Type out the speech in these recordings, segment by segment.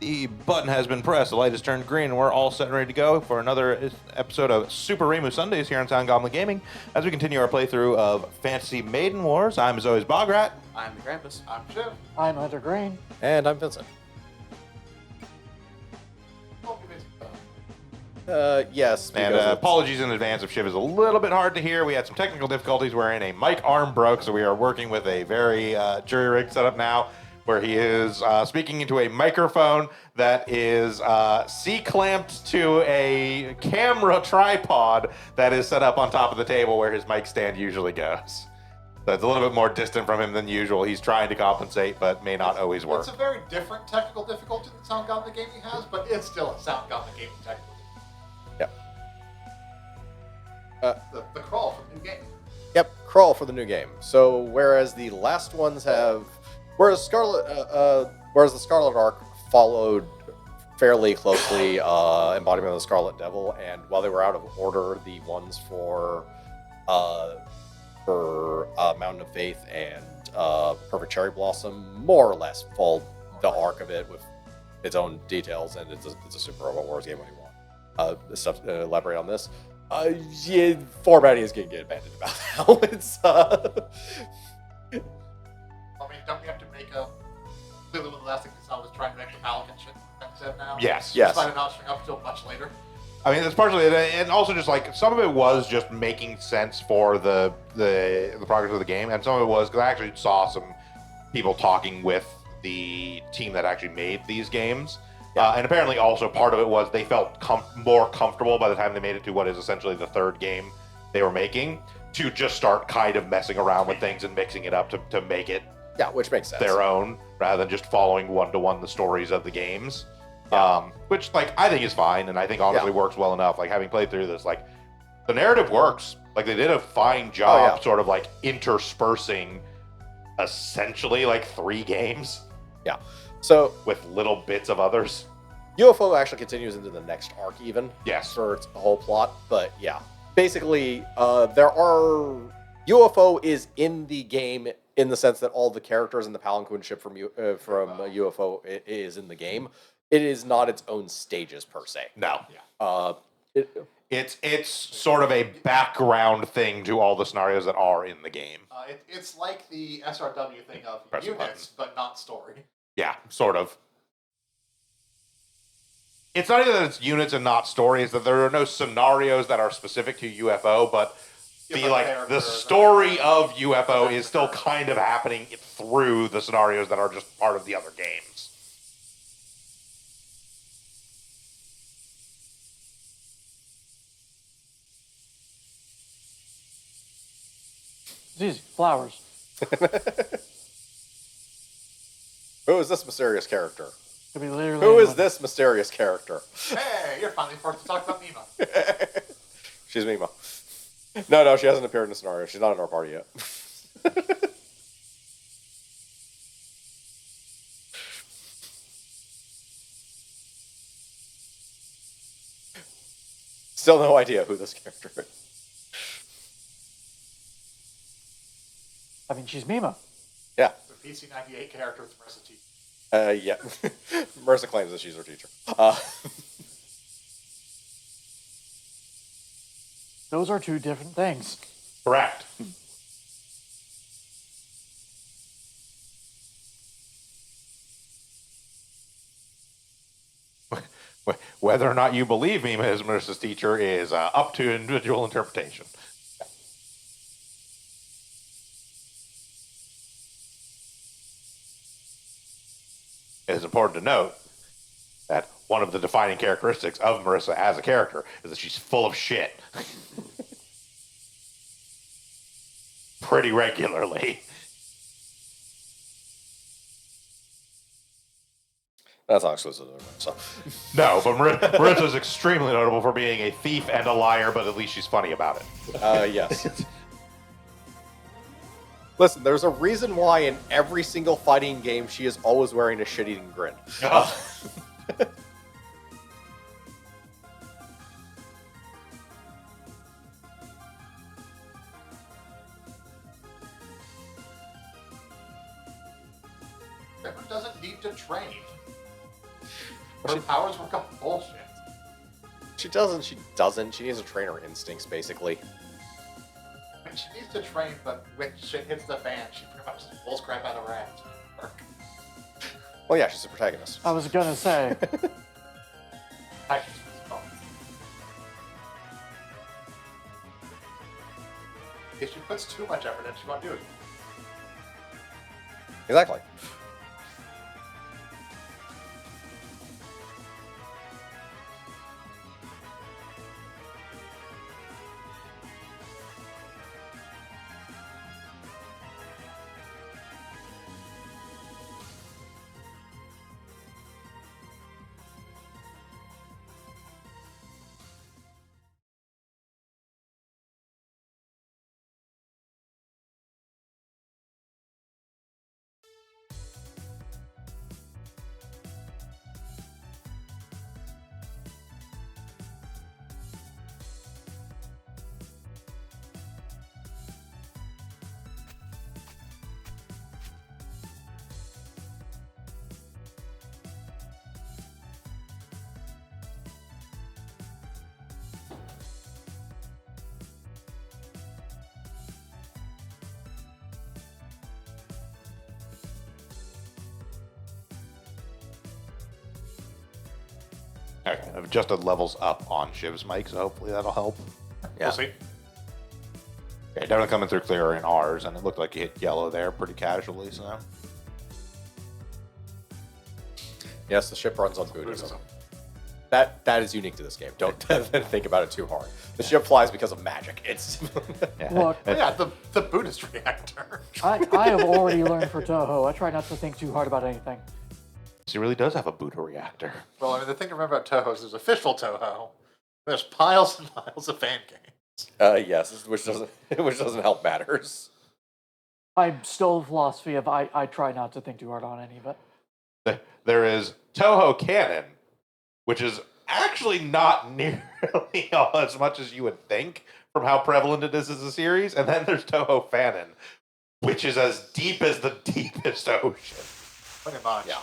The button has been pressed, the light has turned green, and we're all set and ready to go for another episode of Super Remu Sundays here on Sound Goblin Gaming as we continue our playthrough of Fantasy Maiden Wars. I'm as always Bograt. I'm the Krampus. I'm Jim. I'm Hunter Green. And I'm Vincent. Yes. And apologies in advance if Shiv is a little bit hard to hear. We had some technical difficulties wherein a mic arm broke, so we are working with a very jury-rigged setup now, where he is speaking into a microphone that is C-clamped to a camera tripod that is set up on top of the table where his mic stand usually goes. So it's a little bit more distant from him than usual. He's trying to compensate, but may not always work. It's a very different technical difficulty that Sound Goblin Gaming has, but it's still a Sound Goblin Gaming technical difficulty. The crawl for the new game. Yep, crawl for the new game. So whereas the last ones have... Whereas the Scarlet Arc followed fairly closely Embodiment of the Scarlet Devil, and while they were out of order, the ones for Mountain of Faith and Perfect Cherry Blossom more or less followed the arc of it with its own details, and it's a Super Robot Wars game when you want. Stuff to elaborate on this. Yeah, formatting is going to get abandoned about now. It's I mean, don't we have to make a... Clearly one of the last things I saw was trying to make the Pelican shit instead now. Yes. Despite it not showing up until much later. I mean, that's partially it, and also just like some of it was just making sense for the progress of the game, and some of it was because I actually saw some people talking with the team that actually made these games, and apparently also part of it was they felt more comfortable by the time they made it to what is essentially the third game they were making to just start kind of messing around with things and mixing it up to make it which makes sense. their own rather than just following one-to-one the stories of the games. Which, like, I think is fine, and I think honestly works well enough. Like, having played through this, like, the narrative works. Like, they did a fine job sort of, like, interspersing essentially, like, 3 games. Yeah. So, with little bits of others. UFO actually continues into the next arc even. Yes. For its whole plot, but yeah. Basically, UFO is in the game in the sense that all the characters in the Palanquin ship from UFO is in the game. It is not its own stages per se. No. Yeah. It's sort of a background thing to all the scenarios that are in the game. It's like the SRW thing of Press units, but not story. Yeah, sort of. It's not even that it's units and not story, it's that there are no scenarios that are specific to UFO, but the story of UFO is still kind of happening through the scenarios that are just part of the other games. It's easy. Flowers. Who is this mysterious character? Could be literally Who is anyone. this mysterious character? Hey, you're finally forced to talk about Mima. She's Mima. No, she hasn't appeared in the scenario. She's not in our party yet. Still no idea who this character is. I mean, she's Mima. Yeah. The PC-98 character with Marissa T. Yeah. Marissa claims that she's her teacher. Those are two different things. Correct. Whether or not you believe Mima is Marissa's teacher is up to individual interpretation. It is important to note that one of the defining characteristics of Marissa as a character is that she's full of shit. Pretty regularly. That's not exclusive to Marissa. No, but Marissa is extremely notable for being a thief and a liar, but at least she's funny about it. Yes. Listen, there's a reason why in every single fighting game she is always wearing a shit-eating grin. Everyone doesn't need to train. Her powers work off bullshit. She doesn't. She doesn't. She needs to train her instincts, basically. I mean, she needs to train, but when shit hits the fan, she pretty much just pulls crap out of her ass. Work. Well, yeah, she's the protagonist. I was gonna say, I- If she puts too much effort in, she won't do it. Exactly. Okay, I've adjusted levels up on Shiv's mic, so hopefully that'll help. Yeah. We'll see. Okay, definitely coming through clearer in ours, and it looked like you hit yellow there pretty casually, so. Yes, the ship runs on Buddhism. That is unique to this game. Don't think about it too hard. The ship flies because of magic. It's Yeah. look, Oh, yeah, the Buddhist reactor. I have already learned for Toho. I try not to think too hard about anything. She really does have a Buddha reactor. Well, I mean, the thing to remember about Toho is there's official Toho. There's piles and piles of fan games. yes, which doesn't help matters. I'm still the philosophy of I try not to think too hard on any of it. There is Toho Canon, which is actually not nearly all as much as you would think from how prevalent it is as a series. And then there's Toho Fanon, which is as deep as the deepest ocean. Pretty much. Yeah.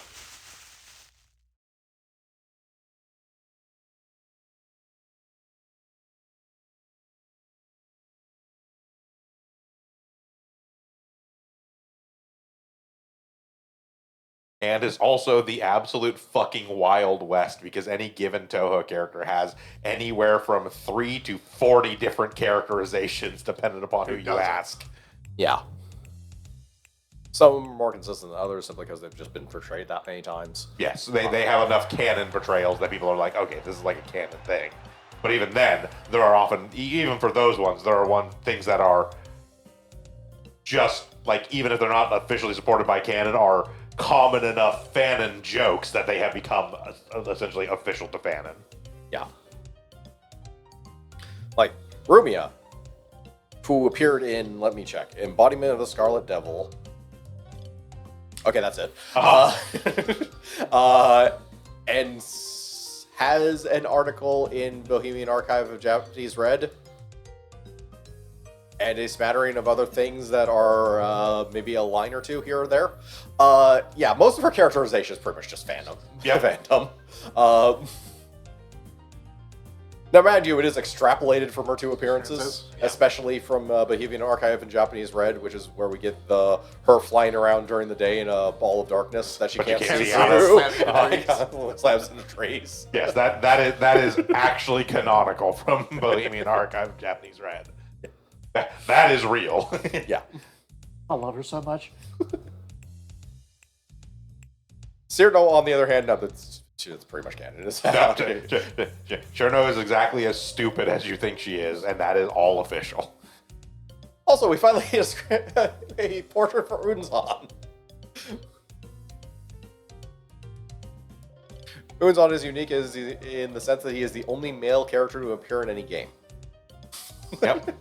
And is also the absolute fucking Wild West because any given Toho character has anywhere from 3 to 40 different characterizations depending upon who you doesn't? ask. Yeah. Some are more consistent than others simply because they've just been portrayed that many times. Yes, they have enough canon portrayals that people are like, okay, this is like a canon thing. But even then, there are often, even for those ones, there are things that are just, like, even if they're not officially supported by canon, are common enough fanon jokes that they have become essentially official to fanon. Yeah. Like, Rumia, who appeared in, let me check, Embodiment of the Scarlet Devil. Okay, that's it. And has an article in Bohemian Archive of Japanese Red. And a smattering of other things that are maybe a line or two here or there. Yeah, most of her characterization is pretty much just fandom. Yeah. Fandom. Now, mind you, it is extrapolated from her 2 appearances, Yeah. especially from Bohemian Archive and Japanese Red, which is where we get her flying around during the day in a ball of darkness that she But you can't can't see see out of. through. Slams in the trees. Yes, that is actually canonical from Bohemian Archive of Japanese Red. That is real. Yeah. I love her so much. Cyrano, on the other hand, no, that's pretty much canon. Cherno is exactly as stupid as you think she is, and that is all official. Also, we finally get a portrait for Unzan. Unzan is unique in the sense that he is the only male character to appear in any game. Yep.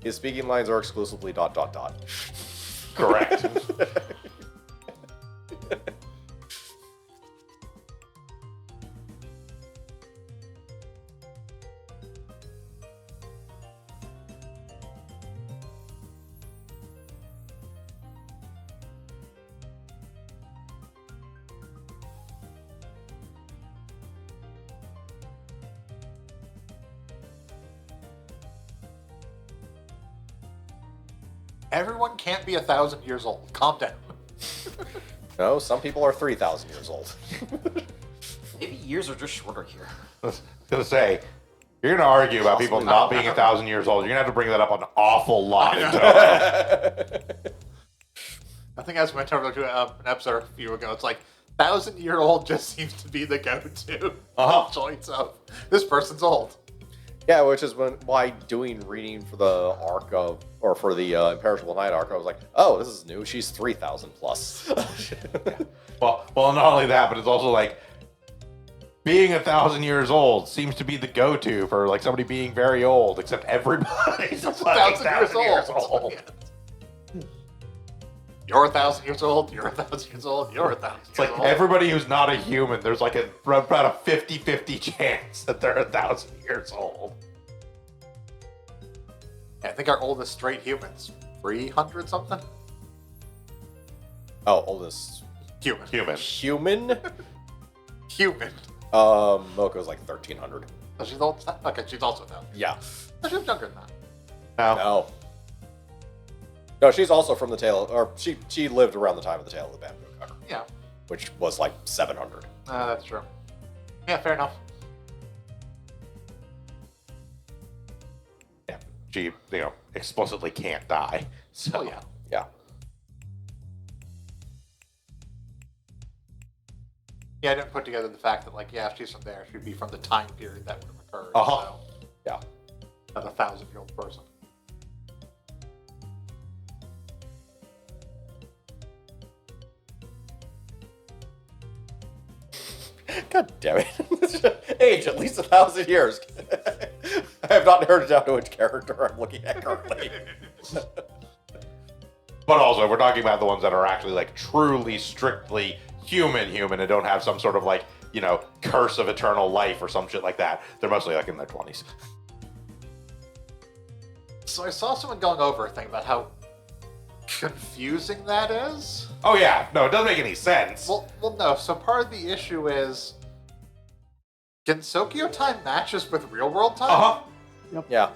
His speaking lines are exclusively ... Correct. Everyone can't be 1,000 years old. Calm down. No, some people are 3,000 years old. Maybe years are just shorter here. I was gonna say, you're gonna argue about people Possibly not not. being 1,000 years old. You're gonna have to bring that up an awful lot in total. I think as I talked about an episode a few ago, it's like 1,000-year-old just seems to be the go-to choice of this person's old. Yeah, which is why doing reading for the arc of, or for the Imperishable Night arc, I was like, oh, this is new. She's 3,000 plus. Well, not only that, but it's also like being 1,000 years old seems to be the go-to for like somebody being very old, except everybody's 1,000 years old. You're 1,000 years old. You're 1,000 years old. You're 1,000 years It's like old. everybody who's not a human, there's like about a 50-50 chance that they're 1,000 years old. I think our oldest straight human's 300 something. Oh, oldest Human. human? Human. Moko's like 1,300. So she's old. Okay, she's also though. Yeah. So she's younger than that. No. No. No, she's also from the tail, or she lived around the time of the Tale of the Bamboo Cutter, Yeah, which was like 700. that's true. Yeah, fair enough. Yeah, she explicitly can't die. So Oh yeah. Yeah. Yeah, I didn't put together the fact that, like, yeah, if she's from there, she'd be from the time period that would have occurred. Uh-huh. So, Yeah. not a 1,000-year-old person. God damn it. Age, at least 1,000 years. I have not narrowed it down to which character I'm looking at currently. But also, we're talking about the ones that are actually like truly, strictly human and don't have some sort of like, curse of eternal life or some shit like that. They're mostly like in their 20s. So I saw someone going over a thing about how confusing that is. Oh yeah, no, it doesn't make any sense. Well, no. So part of the issue is, Gensokyo time matches with real-world time? Uh-huh. Yeah.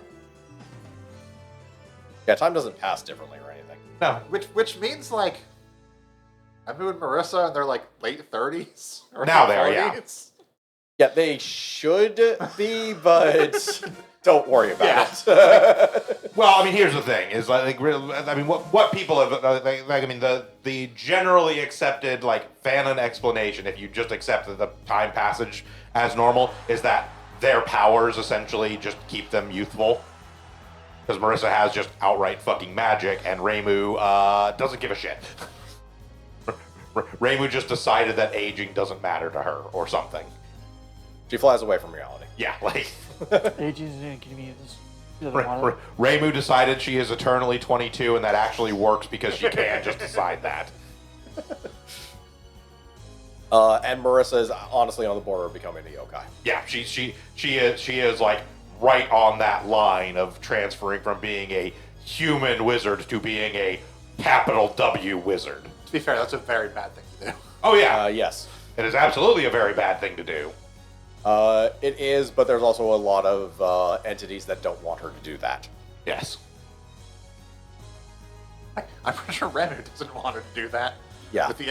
Yeah, time doesn't pass differently or anything. No. Which means, like, Emu and Marissa in their, like, late 30s? Or Now late they are, yeah. 40s? Yeah, they should be, but don't worry about it. Well, I mean, here's the thing: is like, I mean, what people have, I mean, the generally accepted like fanon explanation, if you just accept the time passage as normal, is that their powers essentially just keep them youthful. Because Marissa has just outright fucking magic, and Reimu doesn't give a shit. Reimu just decided that aging doesn't matter to her, or something. She flies away from reality. Yeah, like. Aging is an inconvenience. She doesn't want it. Reimu decided she is eternally 22, and that actually works because she can just decide that. And Marissa is honestly on the border of becoming a yokai. Yeah, she is like right on that line of transferring from being a human wizard to being a capital W wizard. To be fair, that's a very bad thing to do. Oh yeah, Yes. it is absolutely a very bad thing to do. It is, but there's also a lot of entities that don't want her to do that. Yes. I'm pretty sure Renu doesn't want her to do that. Yeah. With the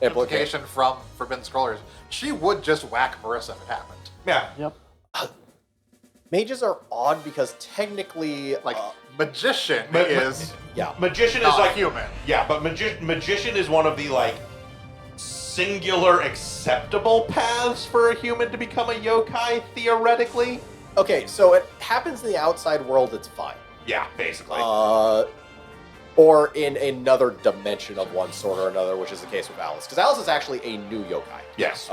implication from Forbidden Scrollers, she would just whack Marissa if it happened. Yeah. Yep. Mages are odd because technically, Like, magician Ma- ma- is yeah. Magician is not like human. Yeah, but magician is one of the like singular acceptable paths for a human to become a yokai theoretically. Okay, so it happens in the outside world, it's fine. Yeah, basically. Or in another dimension of one sort or another, which is the case with Alice. Because Alice is actually a new yokai. Yes.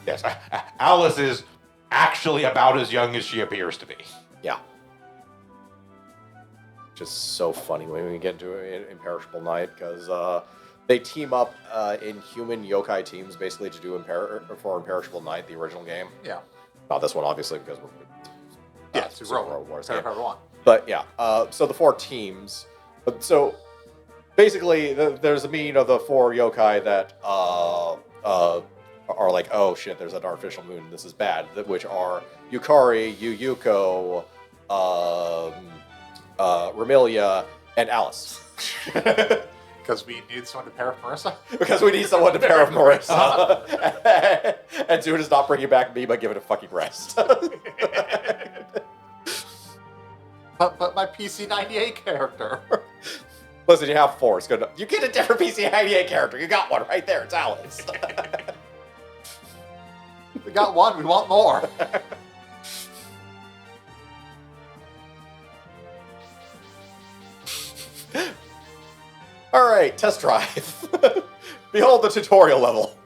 Yes. Alice is actually about as young as she appears to be. Yeah. Which is so funny when we get into Imperishable Night, because they team up in human yokai teams basically to do for Imperishable Night, the original game. Yeah. Not this one, obviously, because we're Yeah, Super World Wars Fair game. Fair one. But yeah, so the four teams. So basically, there's a meeting of the four yokai that are like, oh shit, there's an artificial moon. This is bad. Which are Yukari, Yuyuko, Remilia, and Alice. Because we need someone to pair with Marissa. Because we need someone to pair with Marissa. And Zune is not bringing back me by giving a fucking rest. But my PC98 character. Listen, you have 4. It's good enough. You get a different PC98 character. You got one right there. It's Alex. We got one. We want more. All right, test drive. Behold the tutorial level.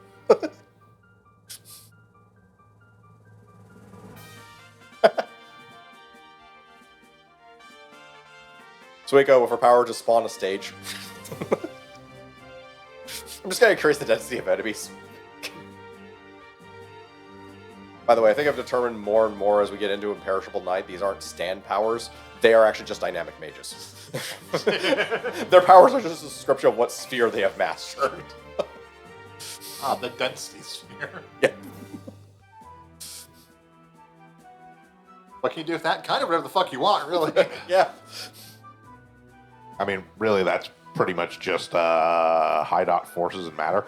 Suiko with her power just spawn a stage. I'm just gonna increase the density of enemies. By the way, I think I've determined more and more as we get into Imperishable Night, these aren't stand powers. They are actually just dynamic mages. Their powers are just a description of what sphere they have mastered. The density sphere. Yeah. What can you do with that? Kind of whatever the fuck you want, really. Yeah. I mean, really, that's pretty much just high dot forces and matter.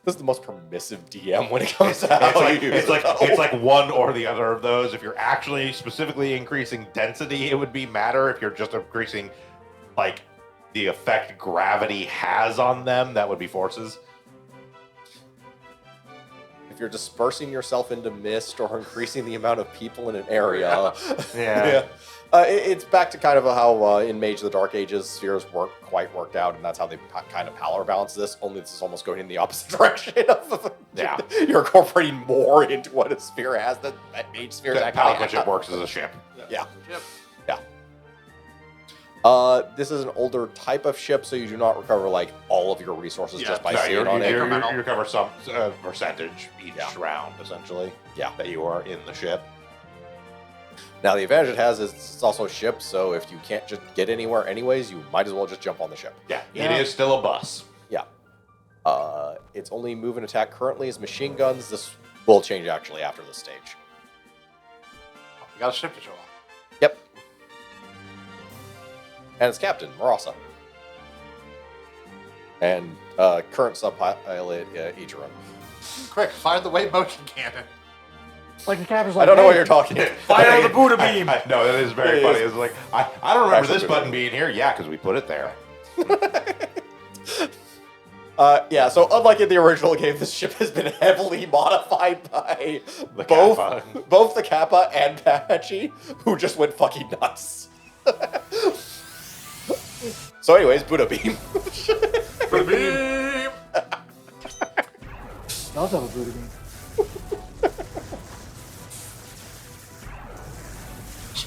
This is the most permissive DM when it comes to how It's like one or the other of those. If you're actually specifically increasing density, it would be matter. If you're just increasing, like, the effect gravity has on them, that would be forces. If you're dispersing yourself into mist or increasing the amount of people in an area. Yeah. It's back to kind of how in Mage of the Dark Ages, spheres weren't quite worked out, and that's how they kind of power balance this, only this is almost going in the opposite direction. Yeah. You're incorporating more into what a sphere has than that Mage sphere is actually Pelican ship works as a ship. Yeah. Yep. Yeah. This is an older type of ship, so you do not recover, like, all of your resources just by No, sitting on it. you recover some percentage each round, essentially. Yeah. That you are in the ship. Now, the advantage it has is it's also a ship, so if you can't just get anywhere anyways, you might as well just jump on the ship. Yeah, it is still a bus. Yeah. Its only move and attack currently is machine guns. This will change, actually, after this stage. We got a ship to show off. Yep. And its captain, Marasa. And current sub-pilot, Ichiran. Quick, fire the wave motion cannon. Like the captain's I like, don't know what "Hey, you're talking about. Fire the Buddha beam! No, that is very It funny. is. It's like, I don't remember Actually this good. button being here. Yeah, because we put it there. Yeah, so unlike in the original game, this ship has been heavily modified by The Kappa. both the Kappa and Pachi, who just went fucking nuts. So anyways, Buddha Beam. Buddha beam! Does have a Buddha beam.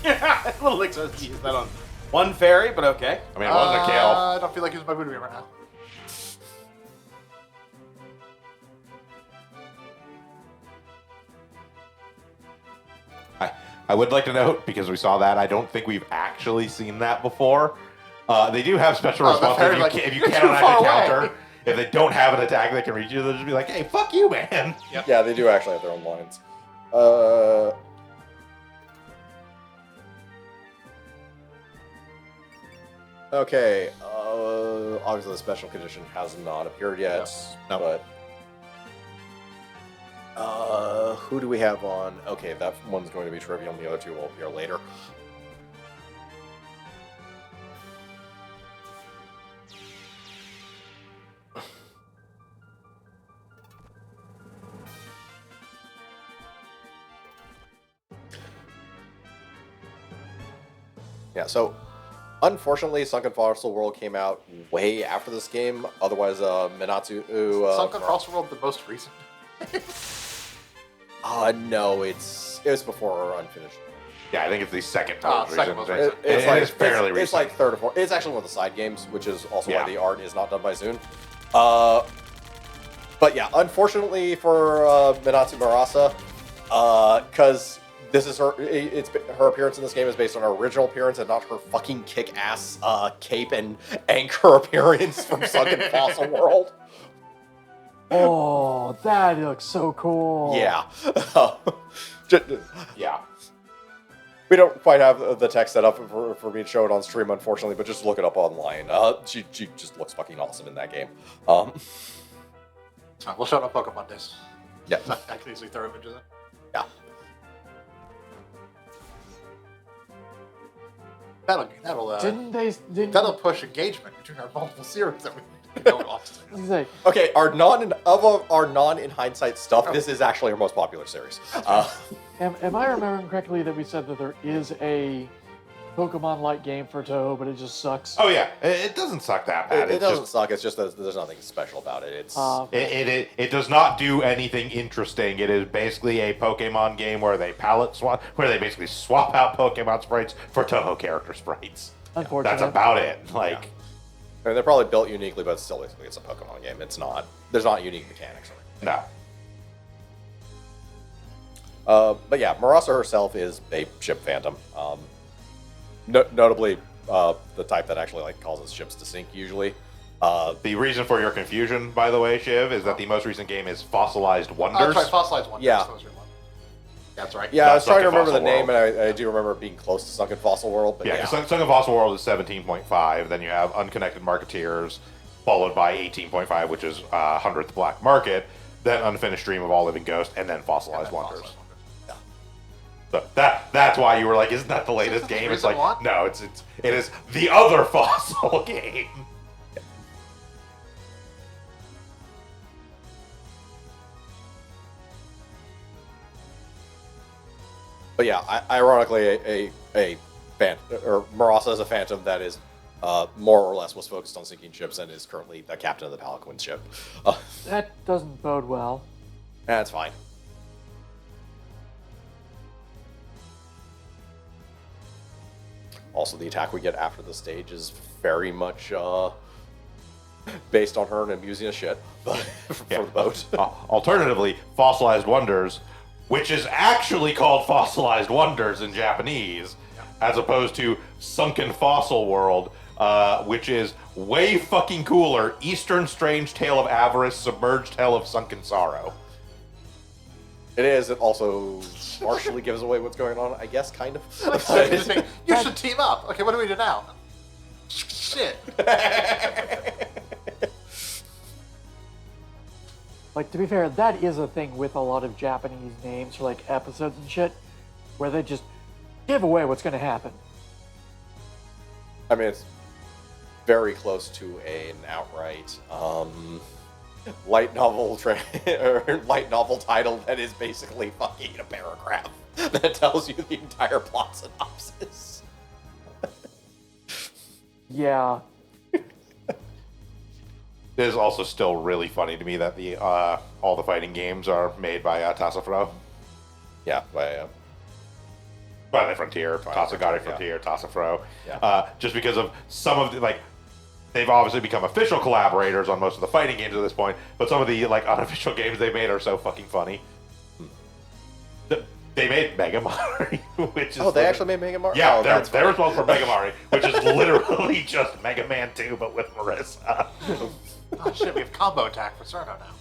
A little excited to use that on one fairy, but okay. I mean, it wasn't a kill. I don't feel like using my Buddha beam right now. I would like to note, because we saw that, I don't think we've actually seen that before. They do have special Oh, the responses fairy, if you, like, if you "You're too cannot far actually away." counter. If they don't have an attack that can reach you, they'll just be like, hey, fuck you, man. Yeah, they do actually have their own lines. Okay, obviously the special condition has not appeared yet, No. but... who do we have on? Okay, that one's going to be trivial, and the other two will appear later. Yeah, so unfortunately, Sunken Fossil World came out way after this game. Otherwise, Minatsu. Sunken Fossil World, the most recent. No, it was before Unfinished. Yeah, I think it's the second most Second recent. most recent. It's fairly recent. It's like third or fourth. It's actually one of the side games, which is also Yeah. why the art is not done by Zune. But yeah, unfortunately for Minatsu Marasa, because this is her appearance in this game is based on her original appearance and not her fucking kick-ass cape and anchor appearance from Sunken Fossil World. Oh, that looks so cool. Yeah. Yeah. We don't quite have the text set up for me to show it on stream, unfortunately, but just look it up online. She just looks fucking awesome in that game. We'll show it on Pokemon Days. Yeah. I can easily throw images in. Yeah. That'll push engagement between our multiple series that we don't often. Say, Okay, our non in hindsight stuff, this is actually our most popular series. am I remembering correctly that we said that there is a Pokemon-like game for Toho, but it just sucks? Oh yeah, it doesn't suck that bad. It It's doesn't just, suck. It's just that there's nothing special about it. It's it does not do anything interesting. It is basically a Pokemon game where they palette swap, where they basically swap out Pokemon sprites for Toho character sprites. Unfortunate. That's about it. Like, I mean, they're probably built uniquely, but still, basically, it's a Pokemon game. It's not. There's not unique mechanics. no. But yeah, Marasa herself is a ship phantom. Notably, the type that actually like causes ships to sink usually. The reason for your confusion, by the way, Shiv, is that the most recent game is Fossilized Wonders. That's right, Fossilized Wonders. Yeah. That's right. Yeah, I was Not trying to Sunken remember the Fossil name, and I do remember being close to Sunken Fossil World. But Yeah, yeah, because Sunken Fossil World is 17.5. Then you have Unconnected Marketeers, followed by 18.5, which is 100th Black Market. Then Unfinished Dream of All Living Ghosts, and then Fossilized Wonders. So that's why you were like, isn't that the latest game? It's like, no, it is the other Fossil game. But yeah, ironically, Marasa is a phantom that is more or less was focused on sinking ships and is currently the captain of the Palaquin ship. That doesn't bode well. That's fine. Also, the attack we get after the stage is very much based on her and abusing a shit for the boat. Alternatively, Fossilized Wonders, which is actually called Fossilized Wonders in Japanese, as opposed to Sunken Fossil World, which is way fucking cooler. Eastern Strange Tale of Avarice, Submerged Hell of Sunken Sorrow. It is. It also partially gives away what's going on, I guess, kind of. You should team up. Okay, what do we do now? Shit. Like, to be fair, that is a thing with a lot of Japanese names for, like, episodes and shit, where they just give away what's going to happen. I mean, it's very close to an outright light novel or light novel title that is basically fucking a paragraph that tells you the entire plot synopsis. Yeah. It is also still really funny to me that the all the fighting games are made by Tassafro. Yeah, by Twilight Frontier, Tassagari Frontier, Tassafro. Yeah. Just because of some of the, like, they've obviously become official collaborators on most of the fighting games at this point, but some of the, like, unofficial games they made are so fucking funny. They made Megamari, which is... Oh, they actually made Mega Mari? Yeah, oh, they're responsible for Megamari, which is literally just Mega Man 2, but with Marissa. Oh shit, we have combo attack for Cerno now.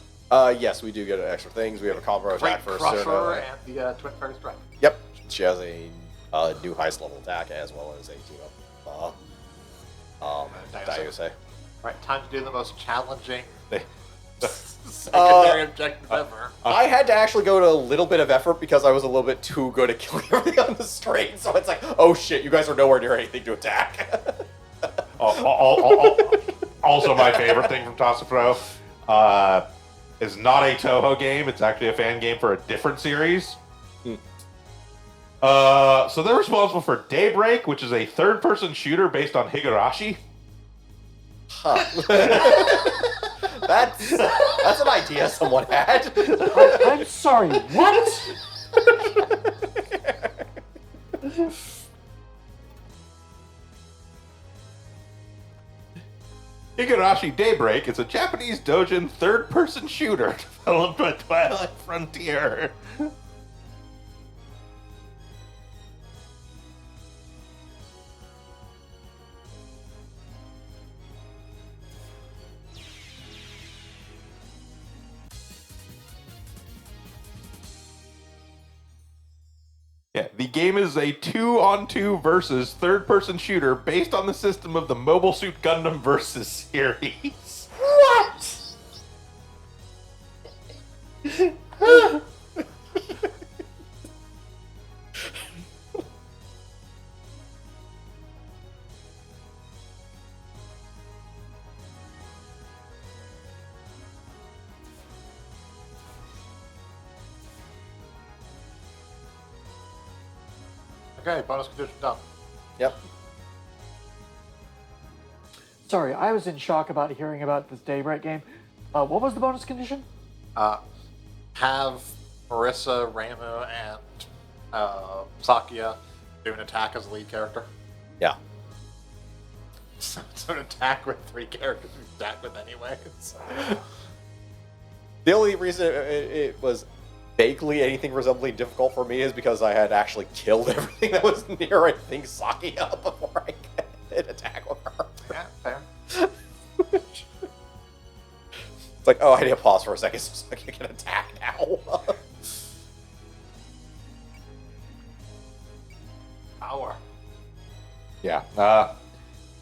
Yes, we do get extra things. We have a combo attack for Crusher Cerno. and the Twin Fairy Strike. Yep, she has a new highest level attack as well as a team up Daiusei. Right, time to do the most challenging They- secondary objective ever. I had to actually go to a little bit of effort because I was a little bit too good at killing everything on the straight. So it's like, oh shit, you guys are nowhere near anything to attack. Also, my favorite thing from Tassafro is not a Toho game. It's actually a fan game for a different series. So they're responsible for Daybreak, which is a third-person shooter based on Higurashi. Huh. That's an idea someone had. I'm sorry, what? Higurashi Daybreak is a Japanese doujin third-person shooter developed by Twilight Frontier. The game is a 2-on-2 versus third-person shooter based on the system of the Mobile Suit Gundam Versus series. What? Okay, bonus condition done. Yep. Sorry, I was in shock about hearing about this Daybreak game. What was the bonus condition? Have Marissa, Ramu, and Sakia do an attack as a lead character. Yeah. So it's an attack with 3 characters we attack with anyways. The only reason it was vaguely anything resembling difficult for me is because I had actually killed everything that was near, I think, Sakia before I could attack with her. Yeah, fair. It's like, oh, I need to pause for a second so I can attack now. Power. Yeah.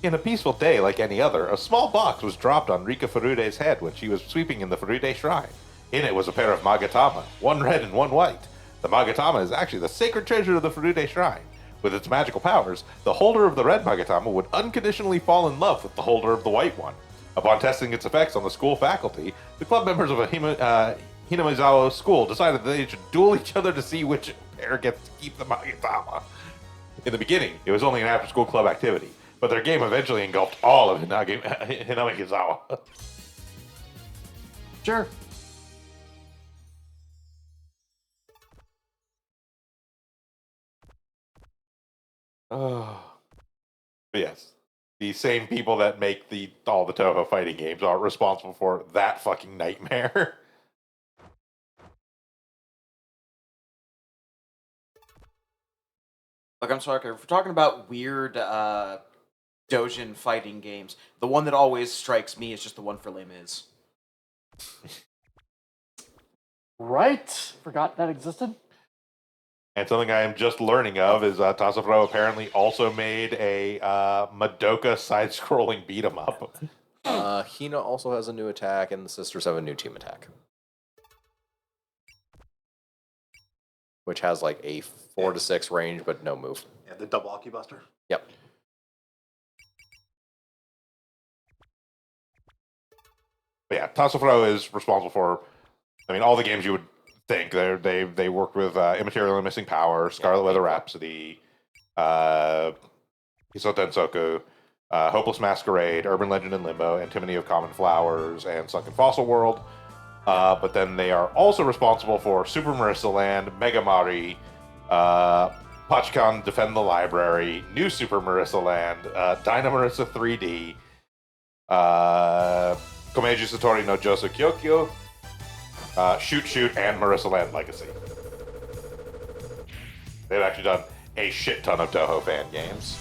In a peaceful day like any other, a small box was dropped on Rika Furude's head when she was sweeping in the Furude shrine. In it was a pair of Magatama, one red and one white. The Magatama is actually the sacred treasure of the Furude shrine. With its magical powers, the holder of the red Magatama would unconditionally fall in love with the holder of the white one. Upon testing its effects on the school faculty, the club members of a Hinamizawa school decided that they should duel each other to see which pair gets to keep the Magatama. In the beginning, it was only an after-school club activity, but their game eventually engulfed all of Hinamizawa. Sure. Oh. But yes, the same people that make all the Toho fighting games are responsible for that fucking nightmare. Look, I'm sorry, if we're talking about weird Dojin fighting games, the one that always strikes me is just the one for Les Mis. Right? Forgot that existed. And something I am just learning of is Tassafro apparently also made a Madoka side-scrolling beat-em-up. Hina also has a new attack, and the sisters have a new team attack. Which has like a 4 to 6 range, but no move. Yeah, the double Aki Buster. Yep. But yeah, Tassafro is responsible for, all the games you would think. They work with Immaterial and Missing Power, Scarlet Weather Rhapsody, Hisoten Soku, Hopeless Masquerade, Urban Legend and Limbo, Antimony of Common Flowers, and Sunken Fossil World. But then they are also responsible for Super Marissa Land, Mega Mari, Pachkan Defend the Library, New Super Marissa Land, Dyna Marissa 3D, Komeiji Satori no Josu Kyokyo, Shoot Shoot, and Marissa Land Legacy. They've actually done a shit ton of Toho fan games.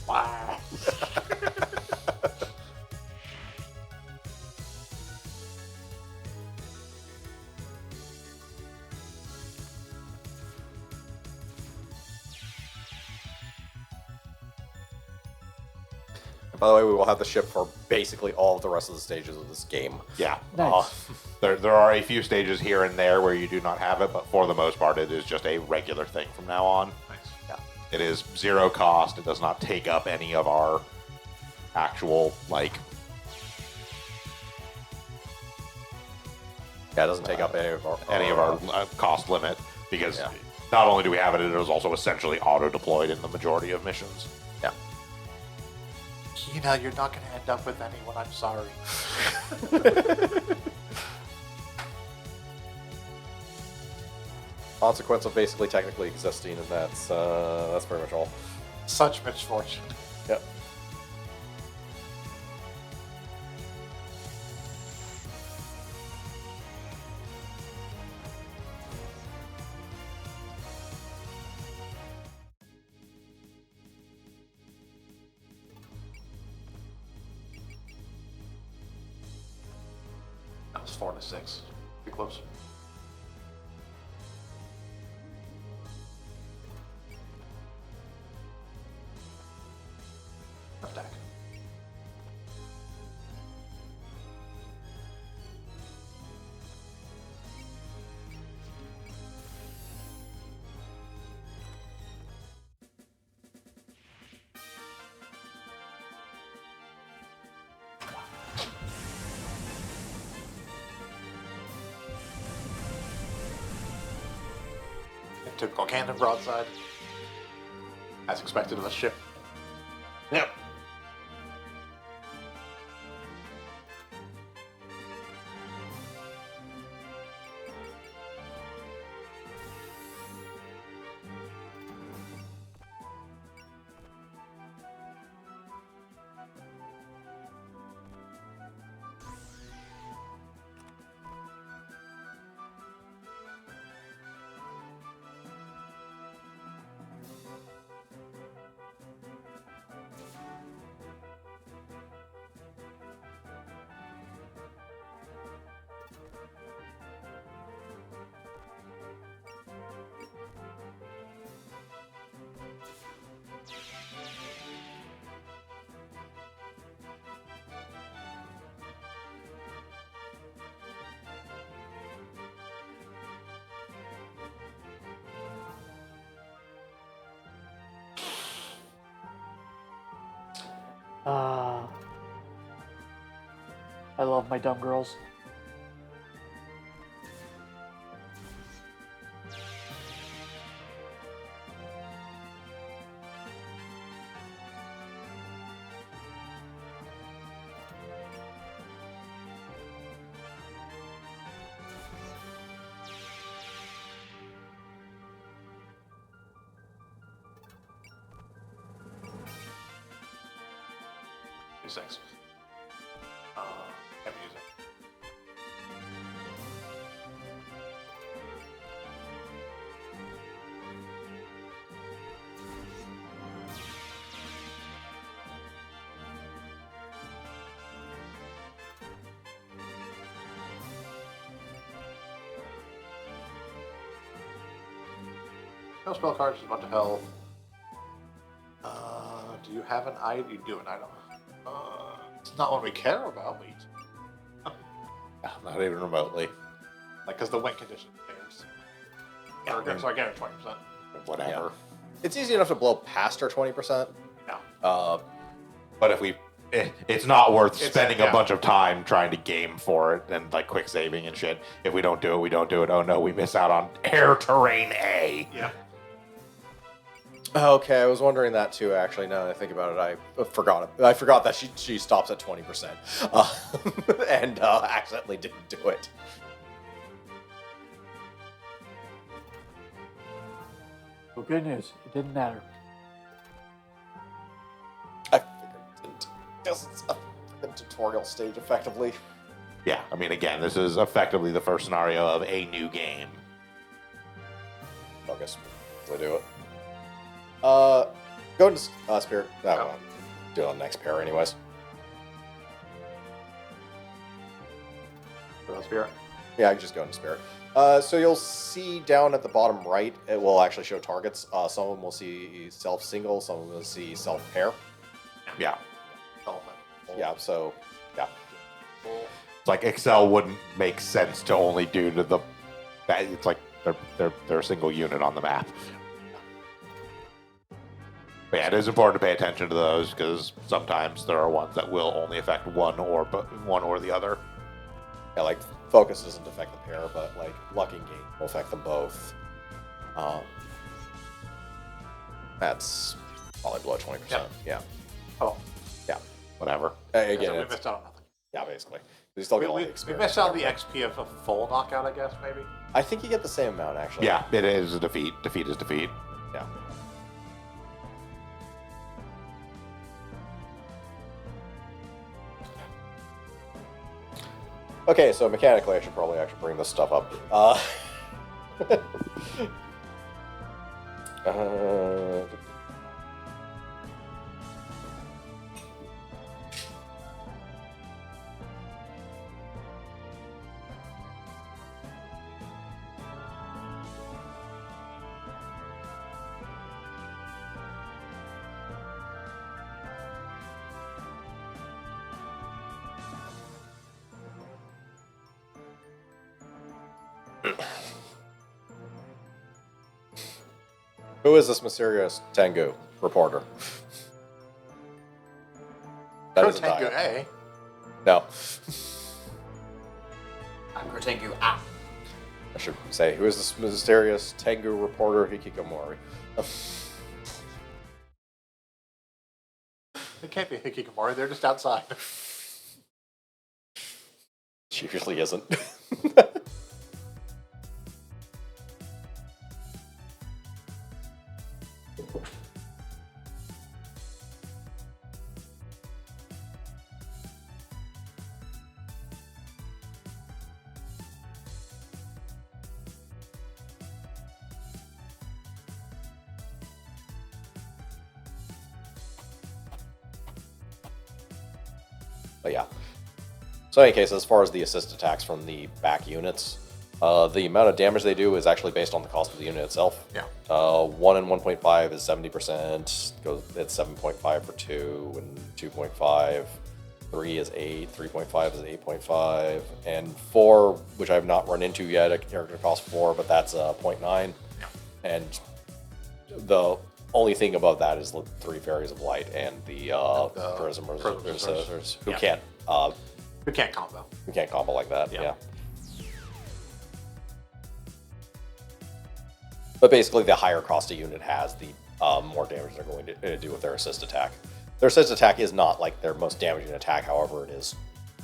Wow. By the way, we will have the ship for basically all of the rest of the stages of this game. Yeah. Nice. There are a few stages here and there where you do not have it, but for the most part, it is just a regular thing from now on. Nice. Yeah. It is zero cost. It does not take up any of our actual, Yeah, it doesn't take up any of our cost limit, because Yeah. not only do we have it, it is also essentially auto-deployed in the majority of missions. Yeah. Kina, you're not going to end up with anyone. I'm sorry. Consequence of basically technically existing, and that's pretty much all. Such misfortune. Yep. That was 4 and a 6. Pretty close. Left deck. Typical cannon broadside. As expected of a ship. Yep. I love my dumb girls. Six. Heavy user. No spell cards, just a bunch of health. Do you have an item? You do an item. It's not one we care about, but Not even remotely. like, because the win condition fails. Yeah, so I get it 20%. Whatever. It's easy enough to blow past our 20%. Yeah. But if it's not worth It's- spending yeah. a bunch of time trying to game for it and like quick saving and shit. If we don't do it, we don't do it. Oh no, we miss out on air terrain A. Yeah. Okay, I was wondering that too. Actually, now that I think about it, I forgot it. I forgot that she stops at 20%, and accidentally didn't do it. Well, good news. It didn't matter. I figured it didn't. Because it's a tutorial stage, effectively. Yeah, I mean, again, this is effectively the first scenario of a new game. I guess we'll do it. Go into Spirit. I'll do it on the next pair, anyways. Spirit. Yeah, I can just go into Spirit. So you'll see down at the bottom right, it will actually show targets. Some of them will see self-single, some of them will see self-pair. Yeah. Yeah, so, yeah. It's like Excel wouldn't make sense to only do to the. It's like they're a single unit on the map. But yeah, it is important to pay attention to those because sometimes there are ones that will only affect one or the other. Yeah, like, Focus doesn't affect the pair, but, like, Lucky Gate will affect them both. That's probably below 20%. Yep. Yeah. Oh, Yeah. Whatever. Again, so we it's, missed out on nothing. yeah, basically. You still get all the We experience. missed out on the XP of a full knockout, I guess, maybe. I think you get the same amount, actually. Yeah, it is a defeat. Defeat is defeat. Yeah. Okay, so mechanically, I should probably actually bring this stuff up. Uh, Who is this mysterious Tengu reporter? That is a Tengu, dialogue. eh? No. I'm Tengu. Ah. I should say, who is this mysterious Tengu reporter Hikikomori? It can't be Hikikomori. They're just outside. She usually isn't. But yeah. So in any case, as far as the assist attacks from the back units, the amount of damage they do is actually based on the cost of the unit itself. Yeah. 1 and 1.5 is 70%. It's 7.5 for 2 and 2.5. 3 is 8. 3.5 is 8.5. And 4, which I have not run into yet, a character costs 4, but that's 0.9. Yeah. And the only thing above that is the 3 Fairies of Light and the Prismers who Yeah. can't Who can't combo. we can't combo like that. Yeah. Yeah. But basically, the higher cost a unit has, the more damage they're going to do with their assist attack. Their assist attack is not like their most damaging attack, however, it is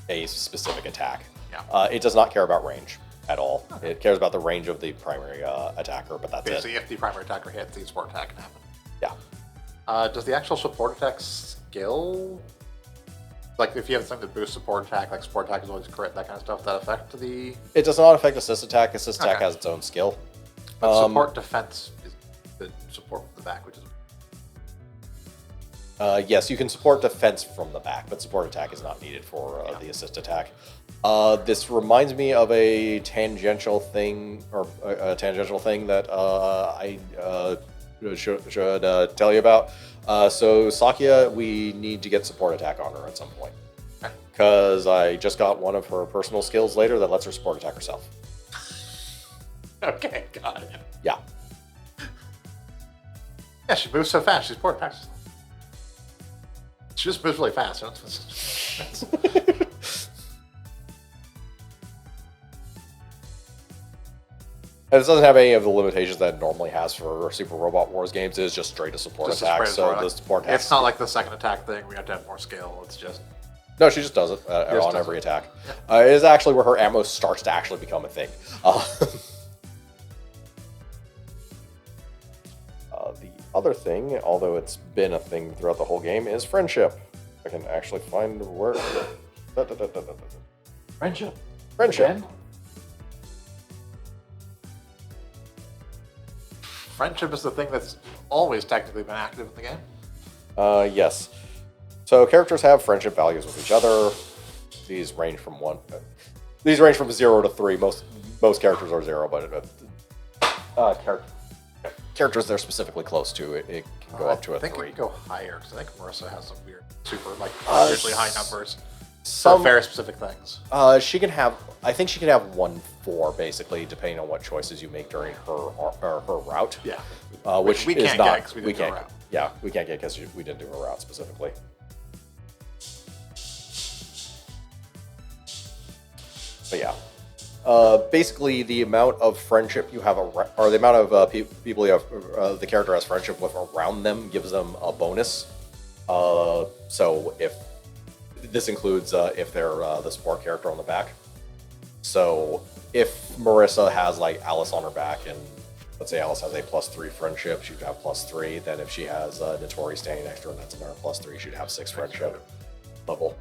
a specific attack. Yeah. It does not care about range at all. It cares about the range of the primary attacker, but that's Basically, it. if the primary attacker hits, the support attack can happen. Yeah. Does the actual support attack skill, like if you have something that boosts support attack, like support attack is always crit, that kind of stuff, that affect the It does not affect assist attack. Assist attack Okay. has its own skill. but support defense is the support from the back, which is Yes, you can support defense from the back, but support attack is not needed for the assist attack. This reminds me of a tangential thing, or a tangential thing that I should tell you about. So Sakia, we need to get support attack on her at some point, because I just got one of her personal skills later that lets her support attack herself. okay. Got it. Yeah. Yeah, she moves so fast. She's support attacks. She just moves really fast. And it doesn't have any of the limitations that it normally has for Super Robot Wars games. It is just straight to support Just a attack. straight So support. the support attack. It's not like the second attack thing. We have to have more skill. It's just No, she just does it on does every it. attack. It is actually where her ammo starts to actually become a thing. The other thing, although it's been a thing throughout the whole game, is friendship. I can actually find where. Friendship. Friendship. Again? friendship is the thing that's always technically been active in the game. Yes. So characters have friendship values with each other. These range from 0 to 3. Most characters are 0, but characters they're specifically close to, it can go up to a I think 3. it can go higher because I think Marissa has some weird, super like usually high numbers for Some very specific things. she can have. I think she can have 1-4 basically, depending on what choices you make during her route. Yeah, Which we is can't not. get 'cause we didn't do can't. a route. Yeah, we can't get because we didn't do a route specifically. But yeah, basically the amount of friendship you have, or the amount of people you have, the character has friendship with around them gives them a bonus. So if this includes if they're the support character on the back. So if Marissa has like Alice on her back, and let's say Alice has a +3 friendship, she'd have +3. Then if she has Notori standing next to her, and that's another +3, she'd have 6 friendship level,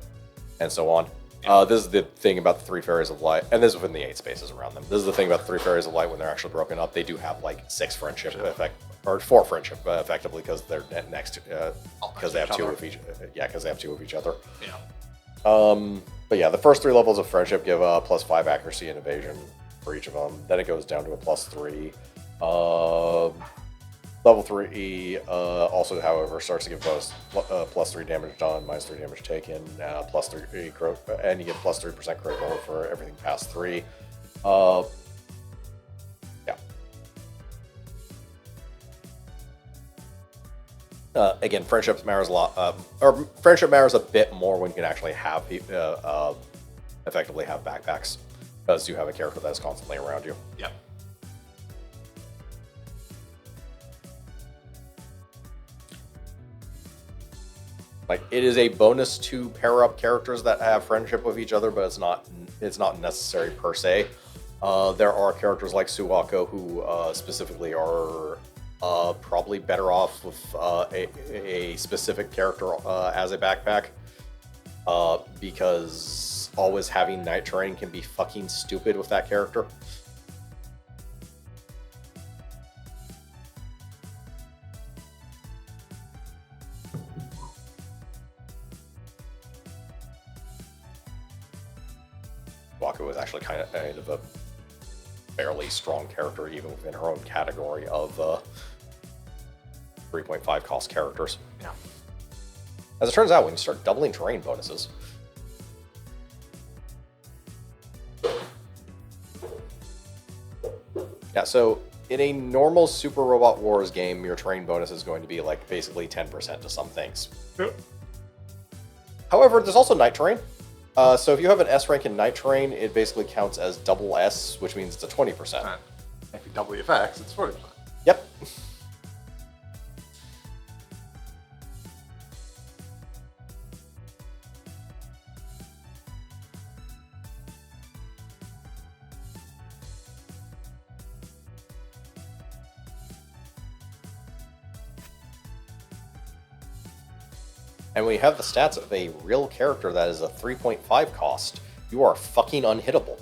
and so on. This is the thing about the three fairies of light, and this is within the 8 spaces around them. This is the thing about the three fairies of light when they're actually broken up. They do have like 6 friendship effect, or 4 friendship effectively because they're next to because they have 2 of each. Yeah, because they have 2 of each other. Yeah. But yeah, the first 3 levels of friendship give +5 accuracy and evasion for each of them. Then it goes down to a +3. Level 3 also, however, starts to give +3 damage done, -3 damage taken, +3 and you get +3% critical for everything past 3. Yeah. Again, friendship matters a lot, or friendship matters a bit more when you can actually have effectively have backpacks, because you have a character that's constantly around you. Yep. Like, it is a bonus to pair up characters that have friendship with each other, but it's not necessary per se. There are characters like Suwako who specifically are probably better off with a specific character as a backpack, because always having night terrain can be fucking stupid with that character. Wako is actually kind of a fairly strong character, even within her own category of 3.5 cost characters. Yeah. As it turns out, when you start doubling terrain bonuses, yeah, so in a normal Super Robot Wars game, your terrain bonus is going to be like basically 10% to some things. Yep. However, there's also night terrain. So if you have an S rank in night terrain, it basically counts as double S, which means it's a 20%. If you double the effects, it's 40%. Yep. And when you have the stats of a real character that is a 3.5 cost, you are fucking unhittable.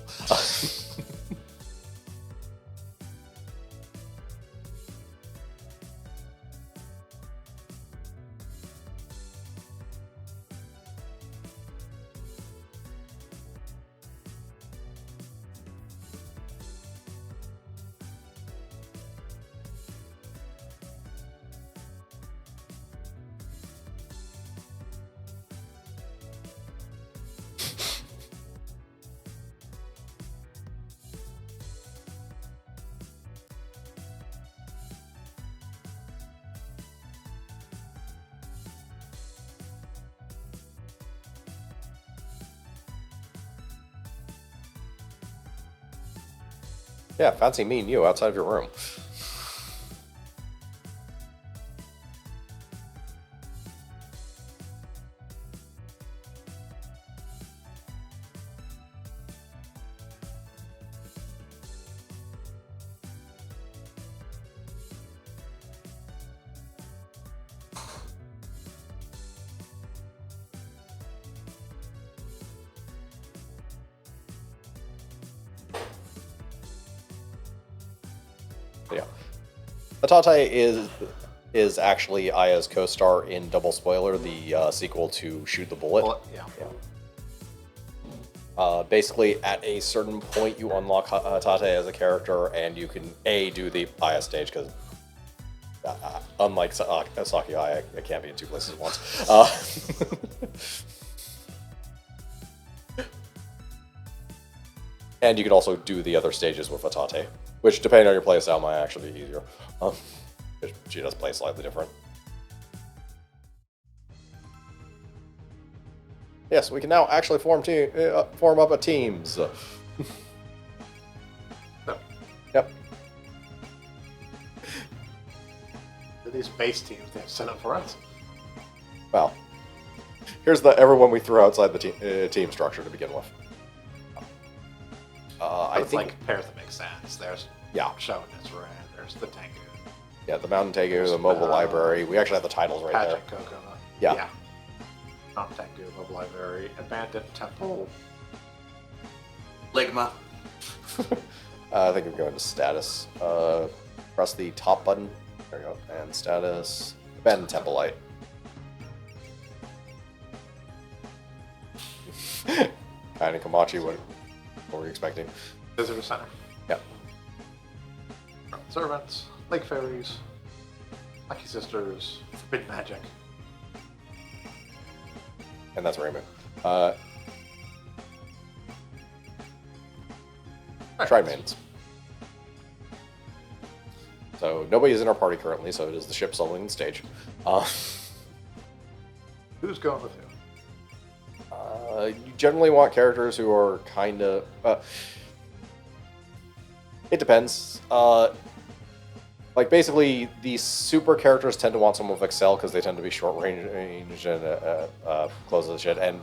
Yeah, fancy me and you outside of your room. Yeah. Atate is actually Aya's co-star in Double Spoiler, the sequel to Shoot the Bullet. Yeah. Basically, at a certain point, you unlock Atate as a character, and you can do the Aya stage, because unlike Saki Aya, I can't be in 2 places at once. And you can also do the other stages with Atate, which, depending on your playstyle, might actually be easier. She does play slightly different. Yes, we can now actually form up a teams. Yep. These base teams they have set up for us. Well, here's everyone we threw outside the team structure to begin with. I think like pairs that make sense. There's Shonen is red. There's the Tengu. Yeah, the Mountain Tengu, the mobile library. We actually have the titles right there. Coco. Yeah. Mountain Tengu. Mobile Library, Abandoned Temple. Ligma. I think I'm going to status. Press the top button. There you go. And status. Abandoned Temple Light. Kind of Kamachi, what were you expecting? Visitor Center. Yep. Servants, Lake Fairies, Lucky Sisters, Forbidden Magic. And that's Raymond. Tried Maidens. So nobody is in our party currently, so it is the ship soloing the stage. Who's going with who? You generally want characters who are kind of... it depends. Like, basically, the super characters tend to want someone with Excel because they tend to be short range and close to the shit. And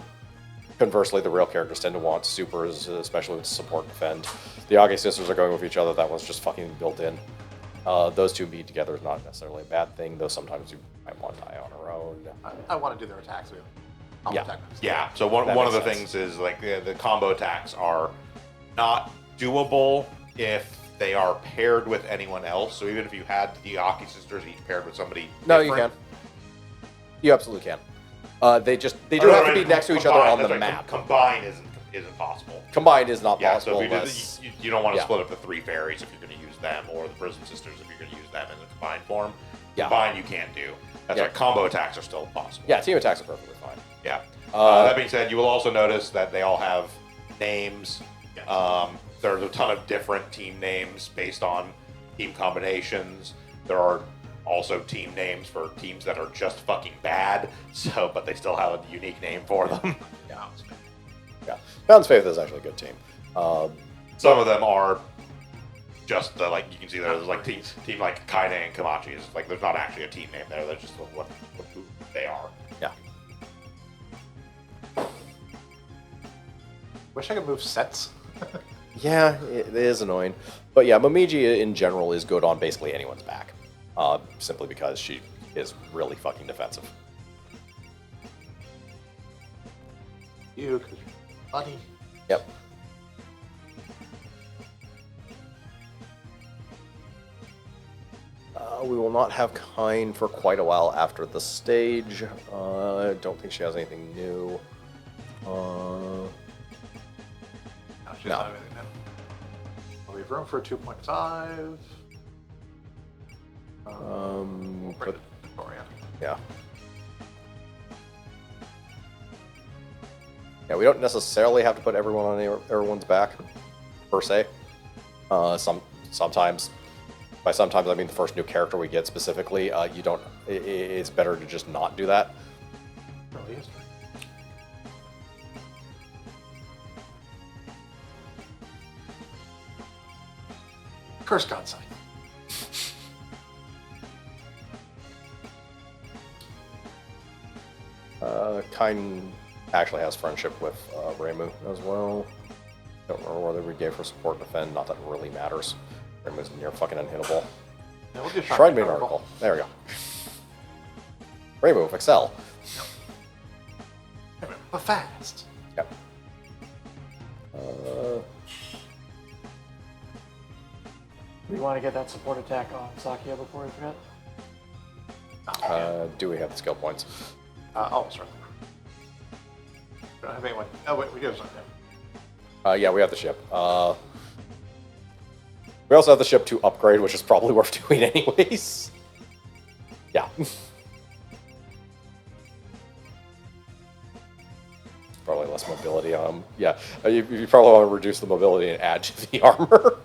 conversely, the real characters tend to want supers, especially with support and defend. The Age sisters are going with each other. That one's just fucking built in. Those two being together is not necessarily a bad thing, though sometimes you might want to die on her own. I want to do their attacks. Yeah. Yeah, so one of the things is like the combo attacks are not doable if they are paired with anyone else. So even if you had the Aki sisters each paired with somebody No, different, you can. You absolutely can. They do have to be next to each other on the map. Combine isn't possible. Combined is not Yeah, possible. so if unless- you don't want to yeah. split up the three fairies if you're going to use them, or the prison sisters if you're going to use them in the combined form. Yeah. Combined you can't do. That's Yeah. why combo attacks are still possible. Yeah, team attacks are perfectly fine. Yeah. That being said, you will also notice that they all have names. Yes. There's a ton of different team names based on team combinations. There are also team names for teams that are just fucking bad. So, but they still have a unique name for them. Yeah. Yeah, Fountain's Faith is actually a good team. Some of them are just the, like, you can see there's like team like Kaine and Kamachi is like there's not actually a team name there. They're just who they are. Yeah. Wish I could move sets. Yeah, it is annoying. But yeah, Momiji in general is good on basically anyone's back. Simply because she is really fucking defensive. You, because you're buddy. Yep. We will not have Kine for quite a while after the stage. I don't think she has anything new. No, she's No. not everything now. We have room for 2.5. We'll bring But Victoria. yeah. Yeah, we don't necessarily have to put everyone on everyone's back, per se. Sometimes, by sometimes I mean the first new character we get specifically. You don't. It's better to just not do that. Really is. Curse God sign. Kine actually has friendship with Reimu as well. Don't remember whether we gave her support and defend. Not that it really matters. Reimu's near fucking unhittable. Yeah, we'll do Shrine Main article. There we go. Reimu, Excel. But fast. Yep. We want to get that support attack on Sakia before we forget. Do we have the skill points? Oh, sorry. We don't have anyone. Oh, wait, we do have something. Yeah, we have the ship. We also have the ship to upgrade, which is probably worth doing anyways. Yeah. Probably less mobility on them. Yeah, you probably want to reduce the mobility and add to the armor.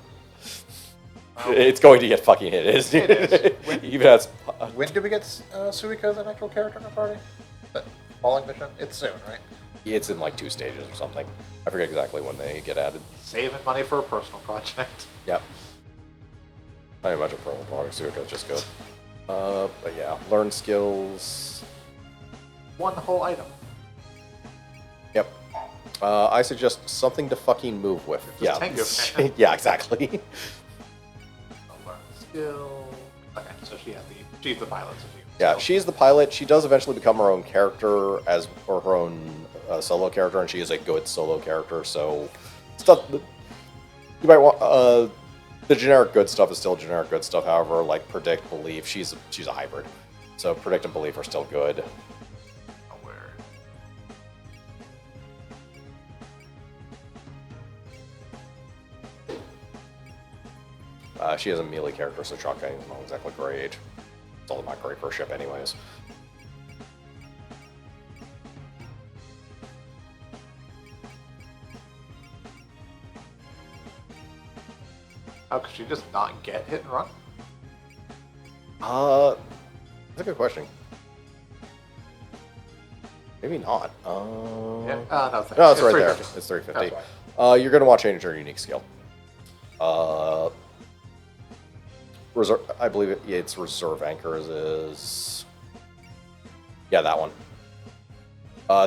It's going to get fucking hit, isn't it? It is. Even as When do we get Suiko as an actual character in the party? That falling mission? It's soon, right? it's in like 2 stages or something. I forget exactly when they get added. Saving money for a personal project. Yep. I imagine Pro Products are just good. But yeah, learn skills. One whole item. Yep. I suggest something to fucking move with. Just Yeah. Tango Fan. Yeah, exactly. Learn skill. Okay, so she's the pilot of you. Yeah, she's the pilot. She does eventually become her own character or her own solo character, and she is a good solo character. So stuff you might want. The generic good stuff is still generic good stuff. However, like predict, believe, she's a hybrid. So predict and believe are still good. She has a melee character, so shotgun is not exactly great. It's all not great for a ship, anyways. How could she just not get hit and run? That's a good question. Maybe not. Yeah. No, thanks. No, it's right 350. there. It's 350. That's right. You're going to want to change your unique skill. Reserve, I believe it's reserve anchors is... Yeah, that one.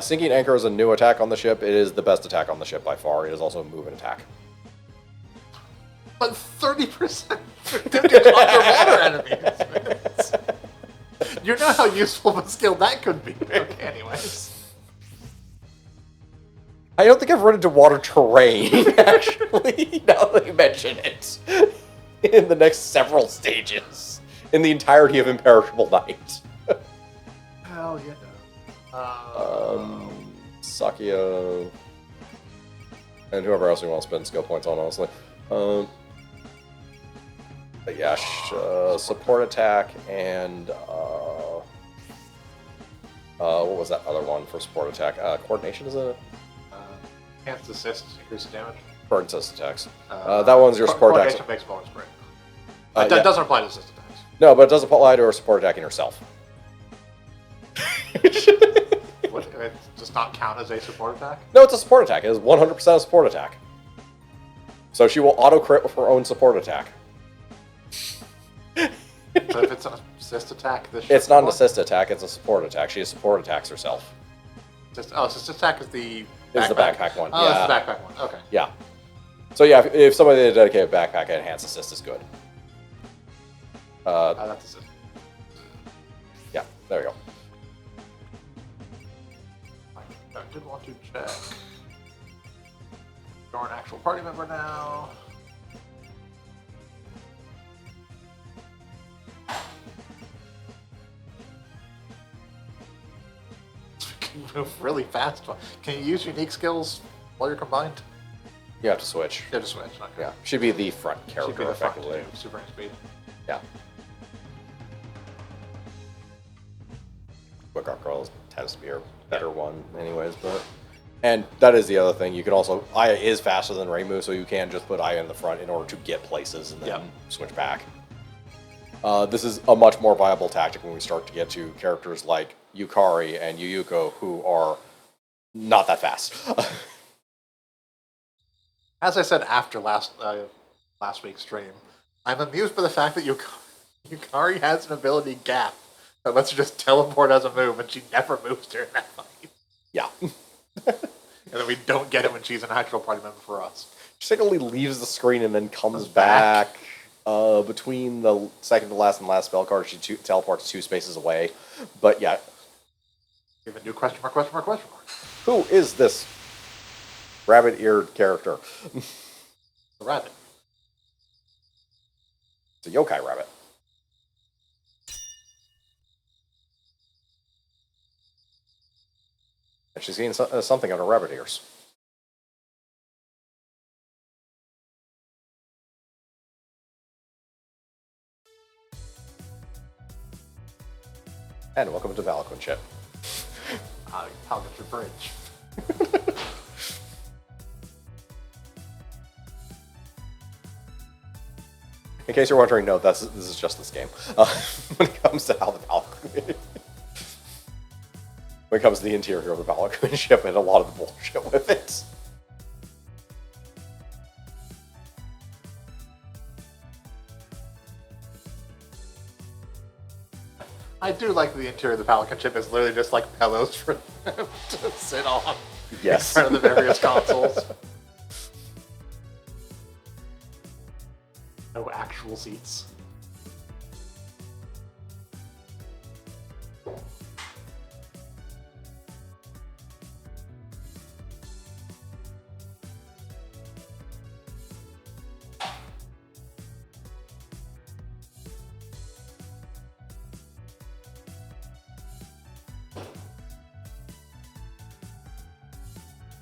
Sinking anchor is a new attack on the ship. It is the best attack on the ship by far. It is also a move and attack. But 30% against underwater enemies. You know how useful of a skill that could be. Okay, anyways. I don't think I've run into water terrain, actually, now that you mention it, in the next several stages, in the entirety of Imperishable Night. Hell yeah. Sakia, and whoever else we want to spend skill points on, honestly. But yeah, support attack and what was that other one for support attack? Coordination is a Enhanced assist, increase damage. burn assist attacks. That one's your support attack. Coordination makes bonus break. Yeah. That doesn't apply to assist attacks. No, but it does apply to her support attacking herself. What, it does not count as a support attack? No, it's a support attack. It is 100% a support attack. So she will auto crit with her own support attack. So if it's an assist attack, this It's not an assist attack, it's a support attack. She support attacks herself. Assist attack is the Is the backpack one. Oh, Yeah. it's the backpack one. Okay. Yeah. So yeah, if somebody did a dedicated backpack, enhanced assist is good. That's assist. Yeah, there we go. I did want to check. You're an actual party member now. You can move really fast. Can you use unique skills while you're combined? You have to switch. Yeah, just switch. Okay. Yeah, she'd be the front Should character, be the front effectively. to super speed. Yeah. Quick Arc Girl tends to be her better one, anyways. And that is the other thing. You can also Aya is faster than Reimu, so you can just put Aya in the front in order to get places and then switch back. This is a much more viable tactic when we start to get to characters like Yukari and Yuyuko, who are not that fast. As I said after last week's stream, I'm amused by the fact that Yukari has an ability gap that lets her just teleport as a move, and she never moves during that fight. Yeah. And then we don't get it when she's an actual party member for us. She simply leaves the screen and then comes Comes back. back. Between the second to last and last spell card, she teleports 2 spaces away. But yeah, We have a new question mark, question mark, question mark. who is this rabbit-eared character? The rabbit. It's a yokai rabbit. And she's getting something on her rabbit ears. And welcome to Valakun Ship. How get your bridge? In case you're wondering, no, this is just this game. When it comes to how the Valakun... when it comes to the interior of the Valakun ship and a lot of the bullshit with it. I do like the interior of the Pelican ship is literally just like pillows for them to sit on Yes. in front of the various consoles. No actual seats.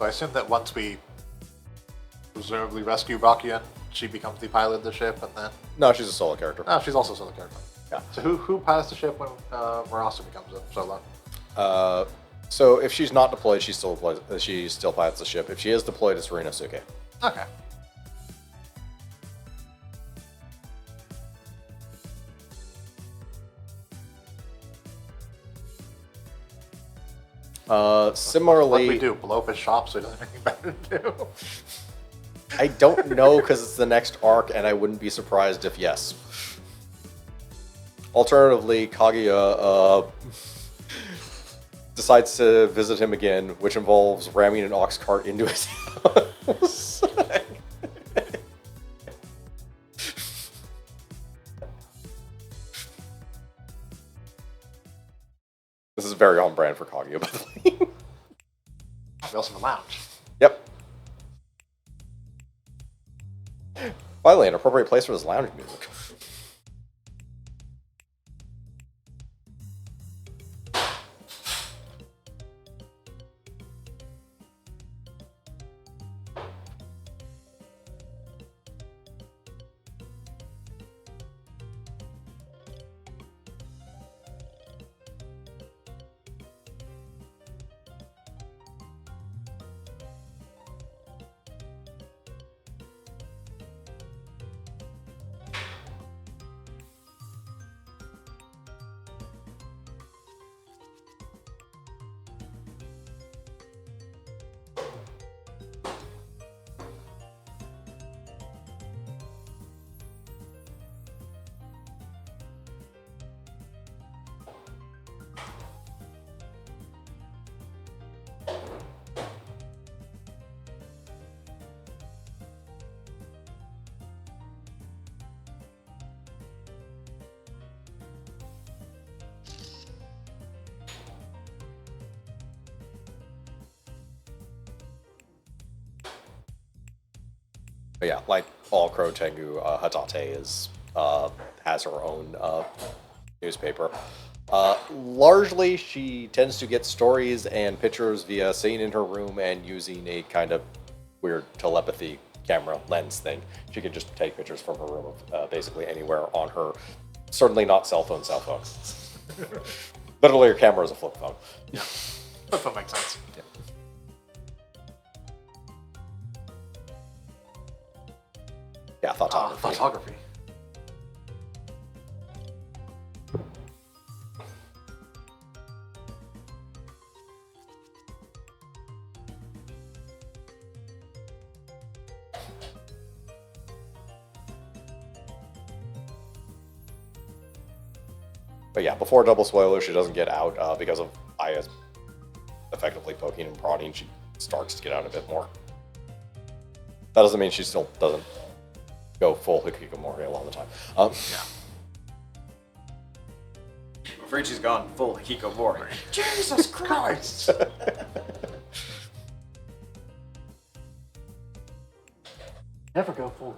So I assume that once we presumably rescue Bakuyan, she becomes the pilot of the ship, and then No, she's a solo character. oh, she's also a solo character. Yeah. So who pilots the ship when Murasu becomes a solo? So if she's not deployed, she still pilots the ship. If she is deployed, it's Rinosuke. Okay. Similarly, What we do? Blow up his shop so he doesn't have anything better to do? I don't know because it's the next arc, and I wouldn't be surprised if yes. Alternatively, Kaguya decides to visit him again, which involves ramming an ox cart into his house. This is very on brand for Kaguya, by the way. We also have a lounge. Yep. Finally, an appropriate place for this lounge music. But yeah, like all Crow Tengu, Hatate has her own newspaper. Largely, she tends to get stories and pictures via sitting in her room and using a kind of weird telepathy camera lens thing. She can just take pictures from her room of basically anywhere on her, certainly not cell phone. Literally, her camera is a flip phone. Yeah. That makes sense. Yeah. Yeah, photography. Photography. But yeah, before double spoiler, she doesn't get out because of Aya's effectively poking and prodding. She starts to get out a bit more. That doesn't mean she still doesn't go full hikikomori all the time. Yeah. I'm afraid she's gone full hikikomori. Jesus Christ! Never go full.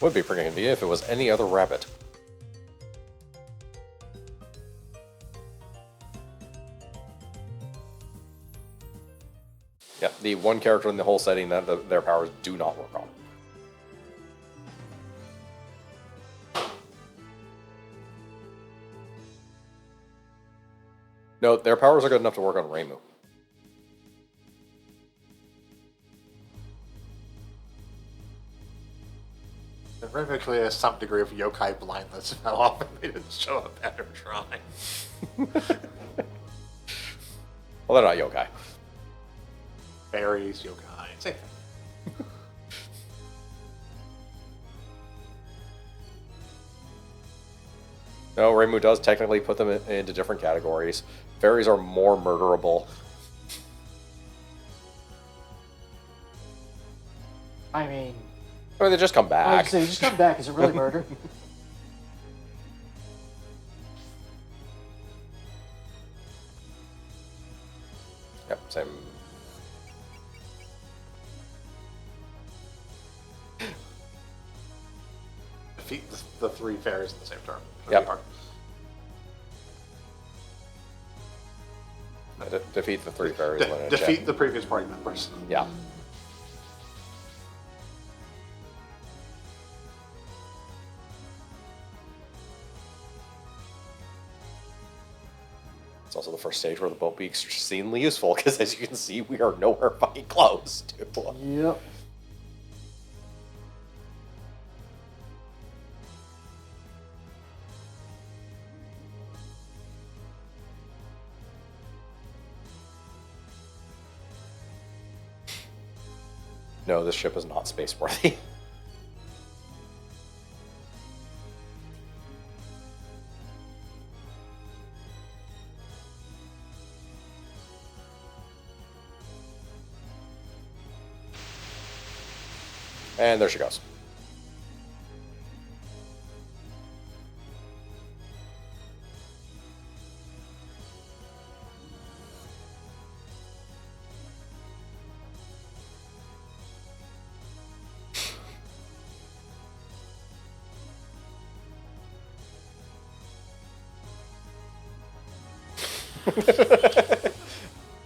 Would be pretty convenient if it was any other rabbit. Yeah, the one character in the whole setting that their powers do not work on. No, their powers are good enough to work on Reimu. And Rim actually has some degree of yokai blindness. How often they didn't show up after trying. Well, they're not yokai. Fairies, yokai, same thing. No, Reimu does technically put them into different categories. Fairies are more murderable. I mean, Or they just come I back. would say, just come back. Is it really murder? Yep, same. Defeat the three fairies in the same turn. Yep. Defeat the three fairies. when in a Defeat chat. the previous party members. Yeah. It's also the first stage where the boat be exceedingly useful, because as you can see, we are nowhere fucking close to. Yep. No, this ship is not space-worthy. And there she goes.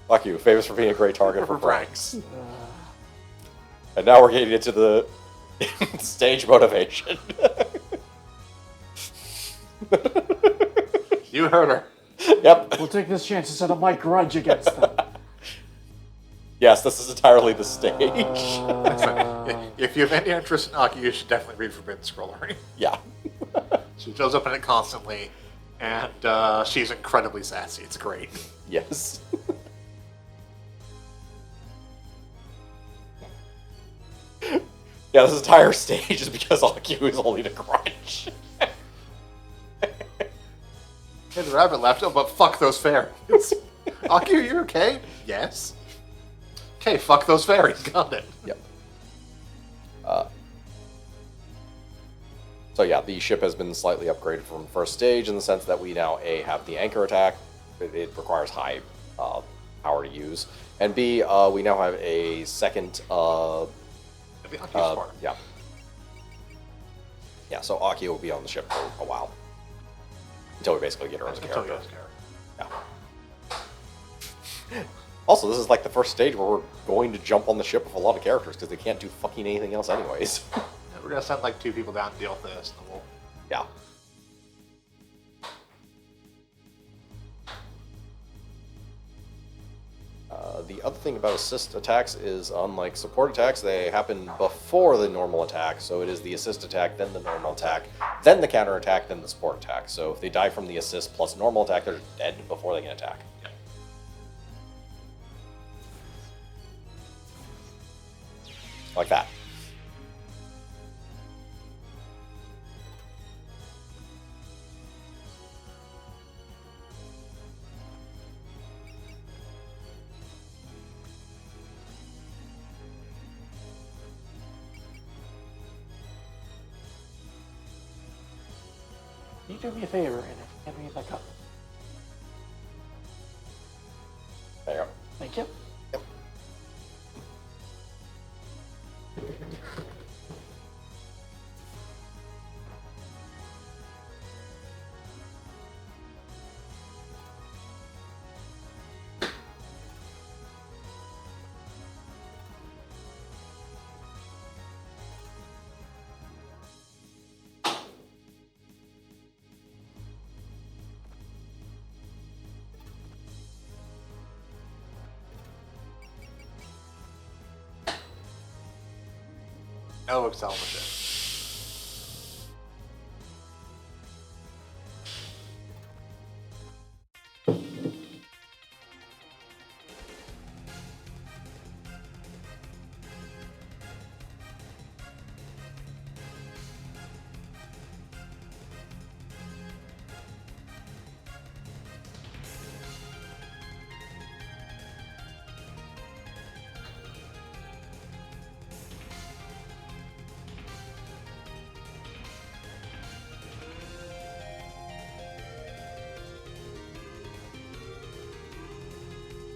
Fuck you, famous for being a great target for pranks. And now we're getting into the stage motivation. You heard her. Yep. We'll take this chance to set up my grudge against them. Yes, this is entirely the stage. If you have any interest in Aki, you should definitely read Forbidden Scrollery. Yeah. She shows up in it constantly, and she's incredibly sassy. It's great. Yes. Yeah, this entire stage is because Akio is holding a grudge. Hey, the rabbit left. Oh, but fuck those fairies. Aki, are you okay? Yes. Okay, fuck those fairies. Got it. Yep. So yeah, the ship has been slightly upgraded from the first stage in the sense that we now A, have the anchor attack. It requires high power to use. And B, we now have a second... Maybe Aki's smart. yeah. Yeah, so Aki will be on the ship for a while. Until we basically get her as a Until you character. ask her. Yeah. Also, this is like the first stage where we're going to jump on the ship with a lot of characters because they can't do fucking anything else anyways. We're gonna send like 2 people down to deal with this, and then we'll... Yeah. The other thing about assist attacks is, unlike support attacks, they happen before the normal attack. So it is the assist attack, then the normal attack, then the counter attack, then the support attack. So if they die from the assist plus normal attack, they're dead before they can attack. Like that. Can you do me a favor and hand me that cup? There you go. Thank you. Yep. No acceleration.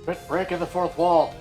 Quit breaking the fourth wall.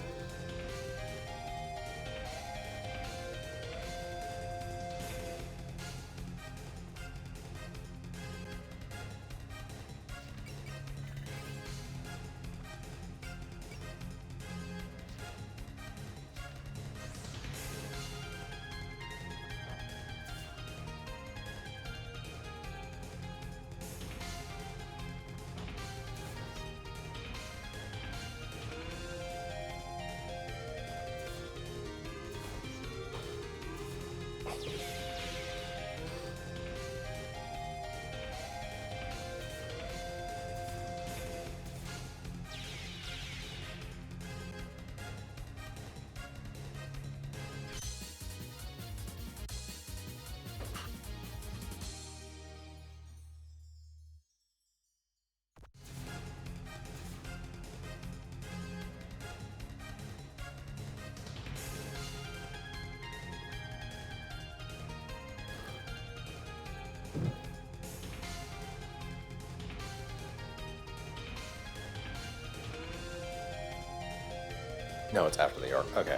No, it's after the arc. Okay.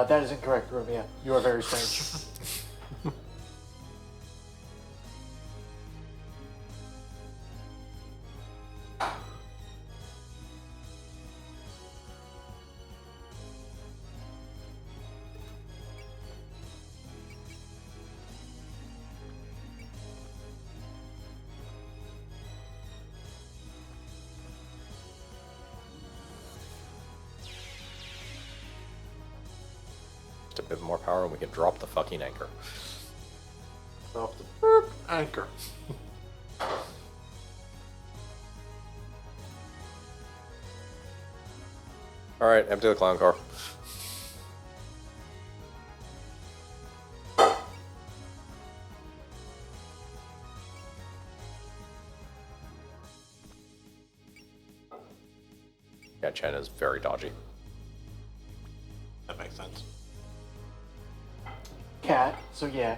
That is incorrect, Romeo. You are very strange. Just a bit more power and we can drop the fucking anchor. Off the burp anchor. Alright, empty the clown car. Yeah, Chen is very dodgy. That makes sense. Cat, so yeah.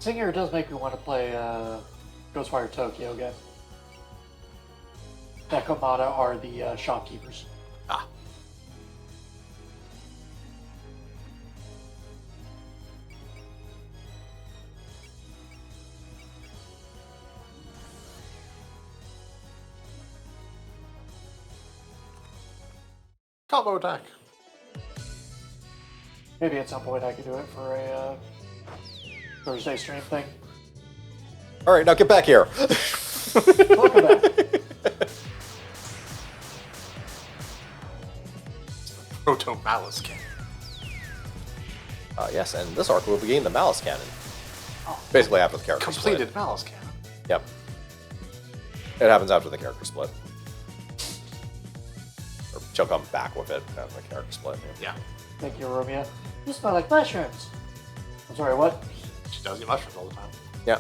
Singer does make me want to play Ghostwire Tokyo again. Nekomata are the shopkeepers. Ah. Combo attack. Maybe at some point I could do it for a Thursday stream thing. Alright, now get back here! Welcome back. Proto Malice Cannon. Yes, and this arc will begin the Malice Cannon. Basically after the character Completed split. Malice Cannon. Yep. It happens after the character split. Or she'll come back with it after the character split. Yeah. Thank you, Romeo. You smell like mushrooms. I'm sorry, what? She does eat mushrooms all the time. Yeah.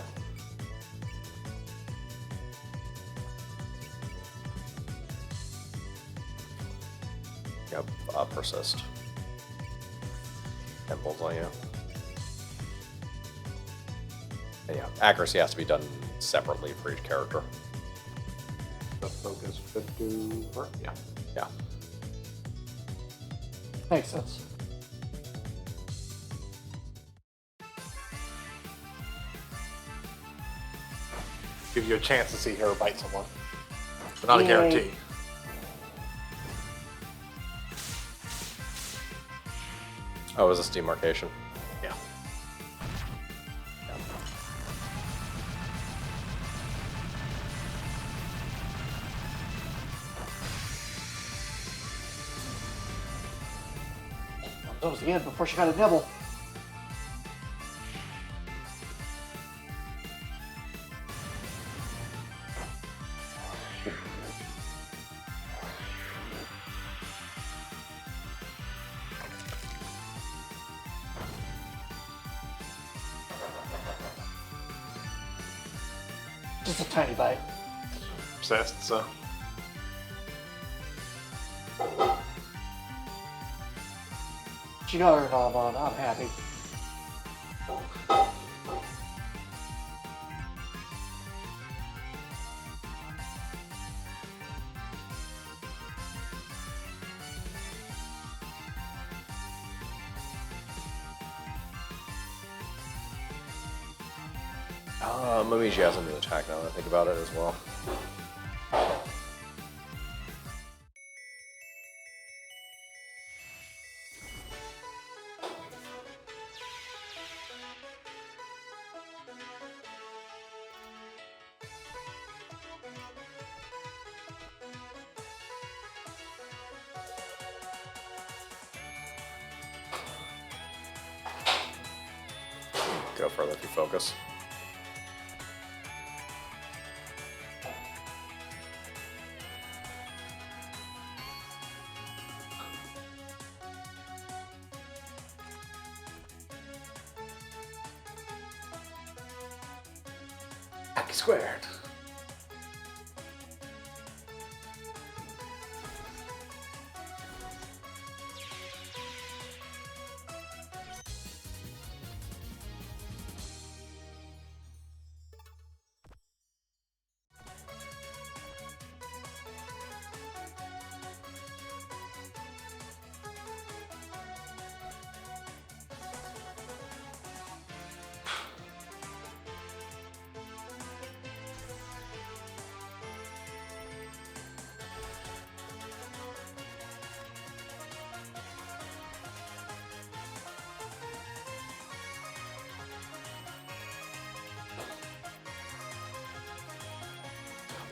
Yep, persist. And bullseye you. And yeah, accuracy has to be done separately for each character. The focus should do work. Yeah. Yeah. Makes sense. Give you a chance to see her bite someone. But not a Yay. guarantee. Oh, it was a demarcation. Yeah. Those again before she got a nibble. Just a tiny bite. Obsessed, so. She got her knob on. I'm happy. Momiji has a new attack now that I think about it as well. Go further if you focus. Happy squared.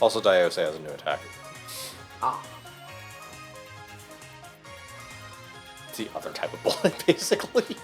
Also, Diose has a new attack. Ah. It's the other type of bullet, basically.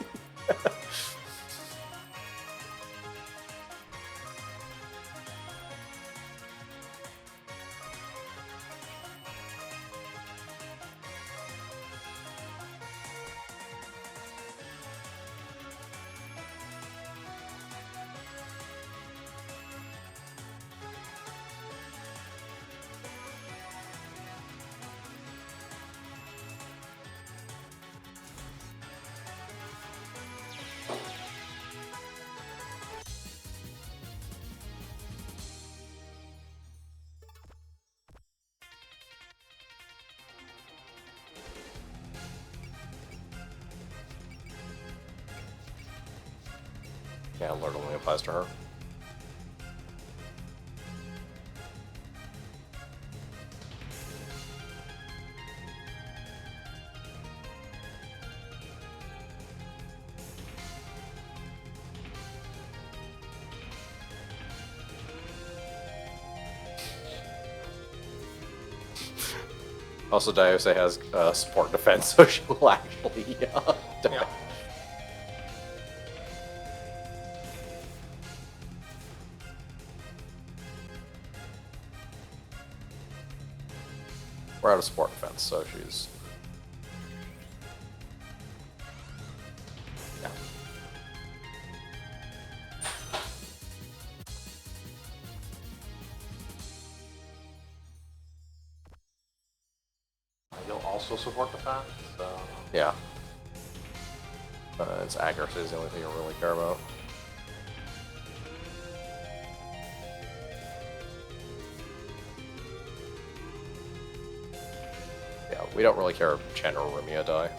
Yeah, alert only applies to her. Also, Diose has support defense, so she will actually die. Yeah. We're out of support defense, so she's... Yeah. you'll also support defense. So Yeah. Its accuracy is the only thing I really care about. Yeah, we don't really care if Chen or Rumia die.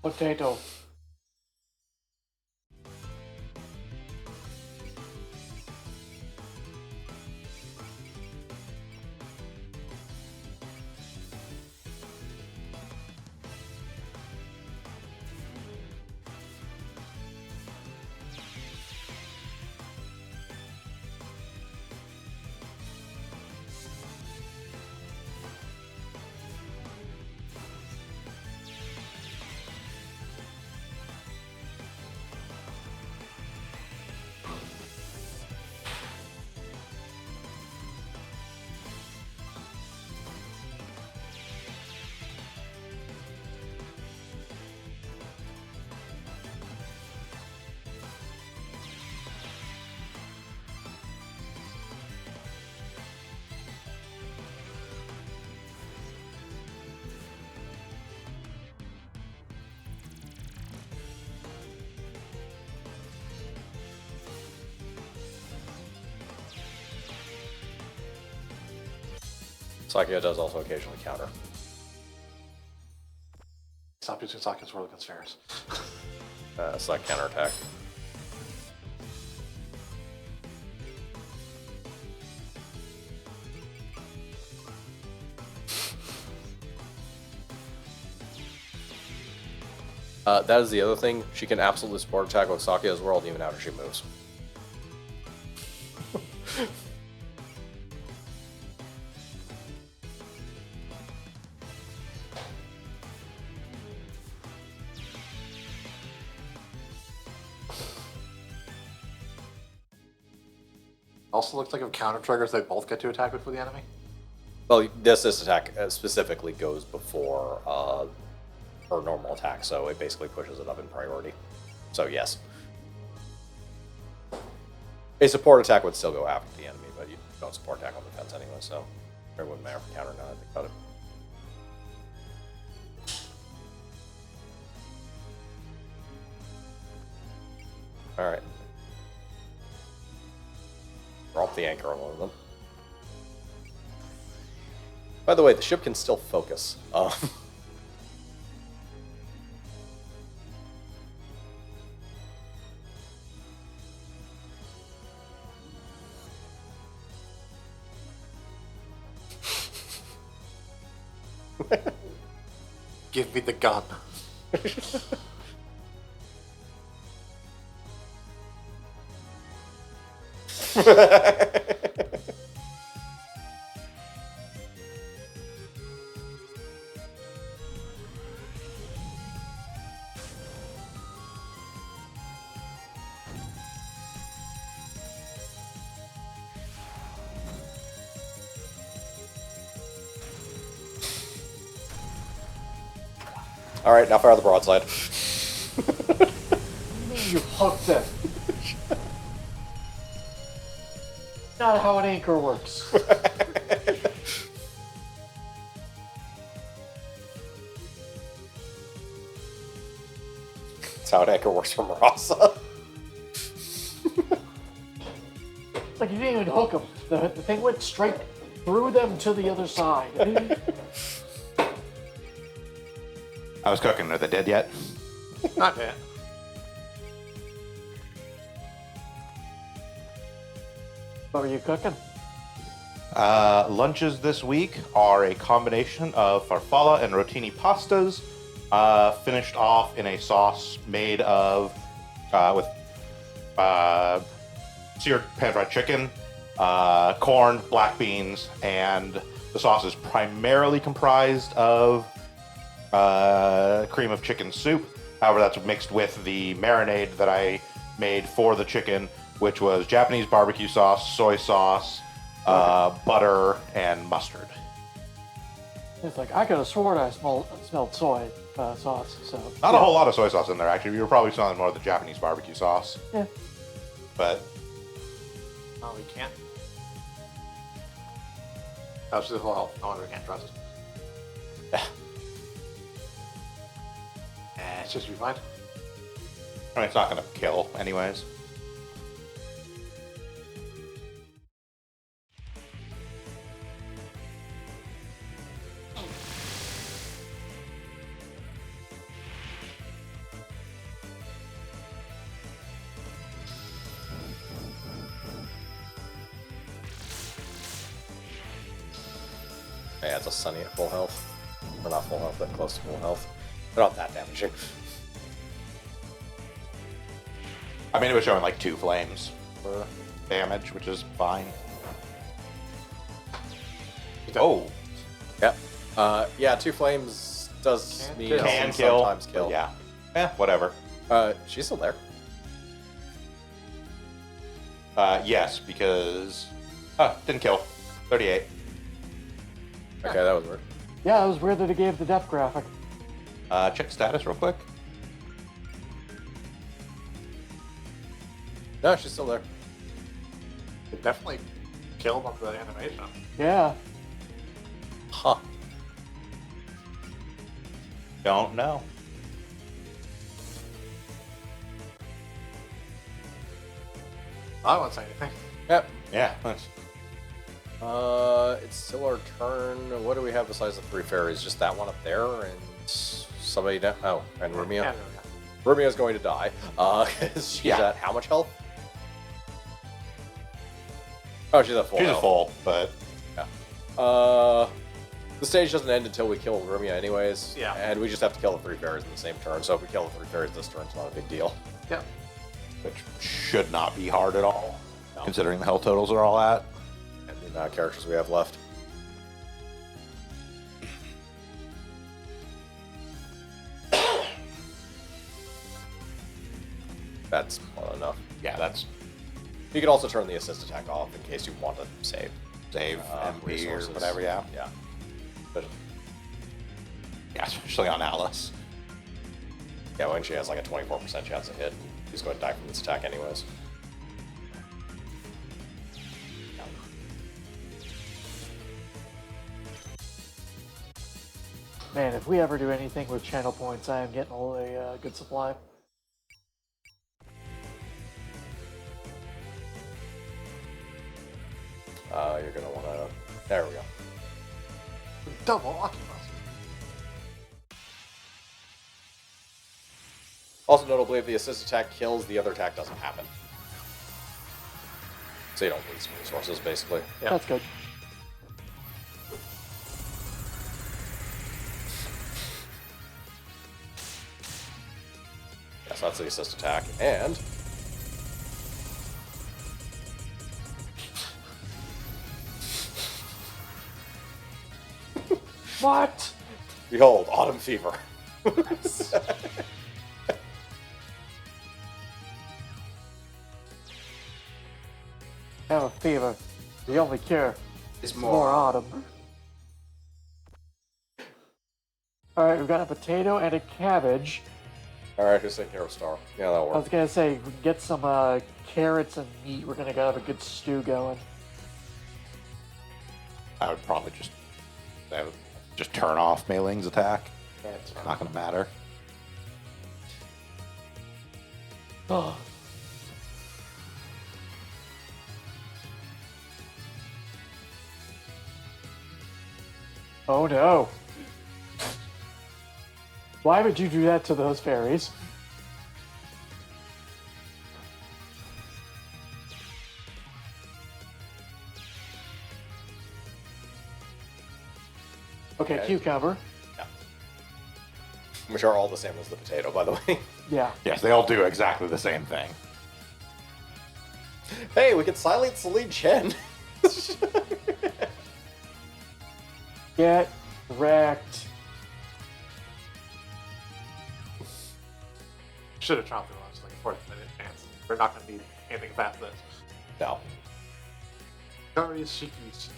Potato. Sakia does also occasionally counter. stop using Saki's World against Ferris. It's like counterattack. That is the other thing. She can absolutely support attack with Sakia's World even after she moves. Also looks like if counter triggers, they both get to attack before the enemy. Well, this attack specifically goes before her normal attack, so it basically pushes it up in priority. So yes. A support attack would still go after the enemy, but you don't support attack on defense anyway, so it wouldn't matter for counter now that I think about it. Alright. Drop the anchor on one of them. By the way, the ship can still focus. Give me the gun. Alright, now fire the broadside. You hooked it. Not how an anchor works. That's how an anchor works from Rasa. It's like you didn't even hook them. The thing went straight through them to the other side. I was cooking. Are they dead yet? Not yet. What were you cooking? Lunches this week are a combination of farfalla and rotini pastas, finished off in a sauce made of with seared pan-fried chicken, corn, black beans, and the sauce is primarily comprised of cream of chicken soup. However, that's mixed with the marinade that I made for the chicken, which was Japanese barbecue sauce, soy sauce, butter, and mustard. It's like, I could have sworn I smelled soy sauce. So Not a whole lot of soy sauce in there, actually. You were probably smelling more of the Japanese barbecue sauce. Yeah. But No, we can't. That's the whole health. No wonder we can't trust it. It's just be fine. I mean, it's not going to kill, anyways. Yeah, it's a Sunny at full health. Or not full health, but close to full health. They're not that damaging. I mean, it was showing like 2 flames for damage, which is fine. Oh, Yep. Yeah, 2 flames does Can mean kill. can kill. sometimes but kill. Yeah, whatever. She's still there. Yes, because didn't kill. 38. Okay, that was weird. yeah, it was weird that it gave the death graphic. Check status real quick. No, she's still there. It definitely killed up the animation. Yeah. Huh. Don't know. I won't say anything. Yep. Yeah, that's It's still our turn. What do we have besides the 3 fairies? Just that one up there and somebody down. Oh, and Rumia. Yeah, Rumia's going to die. 'Cause she's Yeah. at how much health? Oh, she's at full she's a health. full, but The stage doesn't end until we kill Rumia anyways. Yeah. And we just have to kill the 3 fairies in the same turn. So if we kill the 3 fairies this turn, it's not a big deal. yeah. which should not be hard at all, No. considering the health totals are all at. And the amount of characters we have left. That's more than enough. Yeah, that's You can also turn the assist attack off in case you want to save. save MP resources. or whatever. Yeah, Yeah. But yeah, especially on Alice. yeah, when she has like a 24% chance to hit, she's going to die from this attack anyways. Man, if we ever do anything with channel points, I am getting a good supply. You're going to want to... There we go. Double Oculus. Also notably, if the assist attack kills, the other attack doesn't happen. So you don't waste resources, basically. Yeah. That's good. Yeah, so that's the assist attack. And... What? behold, Autumn Fever. Have a fever. The only cure It's is more more. autumn. Alright, we've got a potato and a cabbage. Alright, who's taking care of Star? Yeah, that'll I was work. gonna say, if we can get some carrots and meat, we're gonna have a good stew going. I would probably just turn off Mei Ling's attack. Yeah, it's fine. Not going to matter. Oh. Oh no. Why would you do that to those fairies? Okay, Okay. cucumber. Which are all the same as the potato, by the way. Yeah. Yes, they all do exactly the same thing. Hey, we can silence Celine Chen. Get wrecked. Should have chopped it on like a 40-minute chance. We're not going to need anything past this. No. Curious Shiki.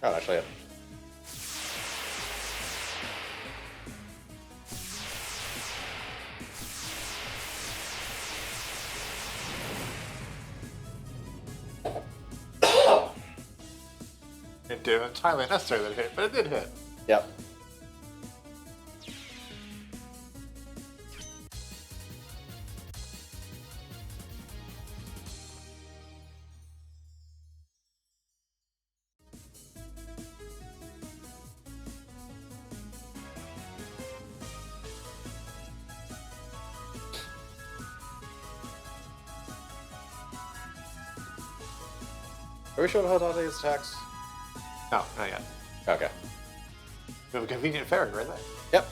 Oh, actually, yeah. It didn't entirely necessary that it hit, but it did hit. Yep. Are we showing Hotate's attacks? No, not yet. Okay. We have a convenient fairy right there. Yep.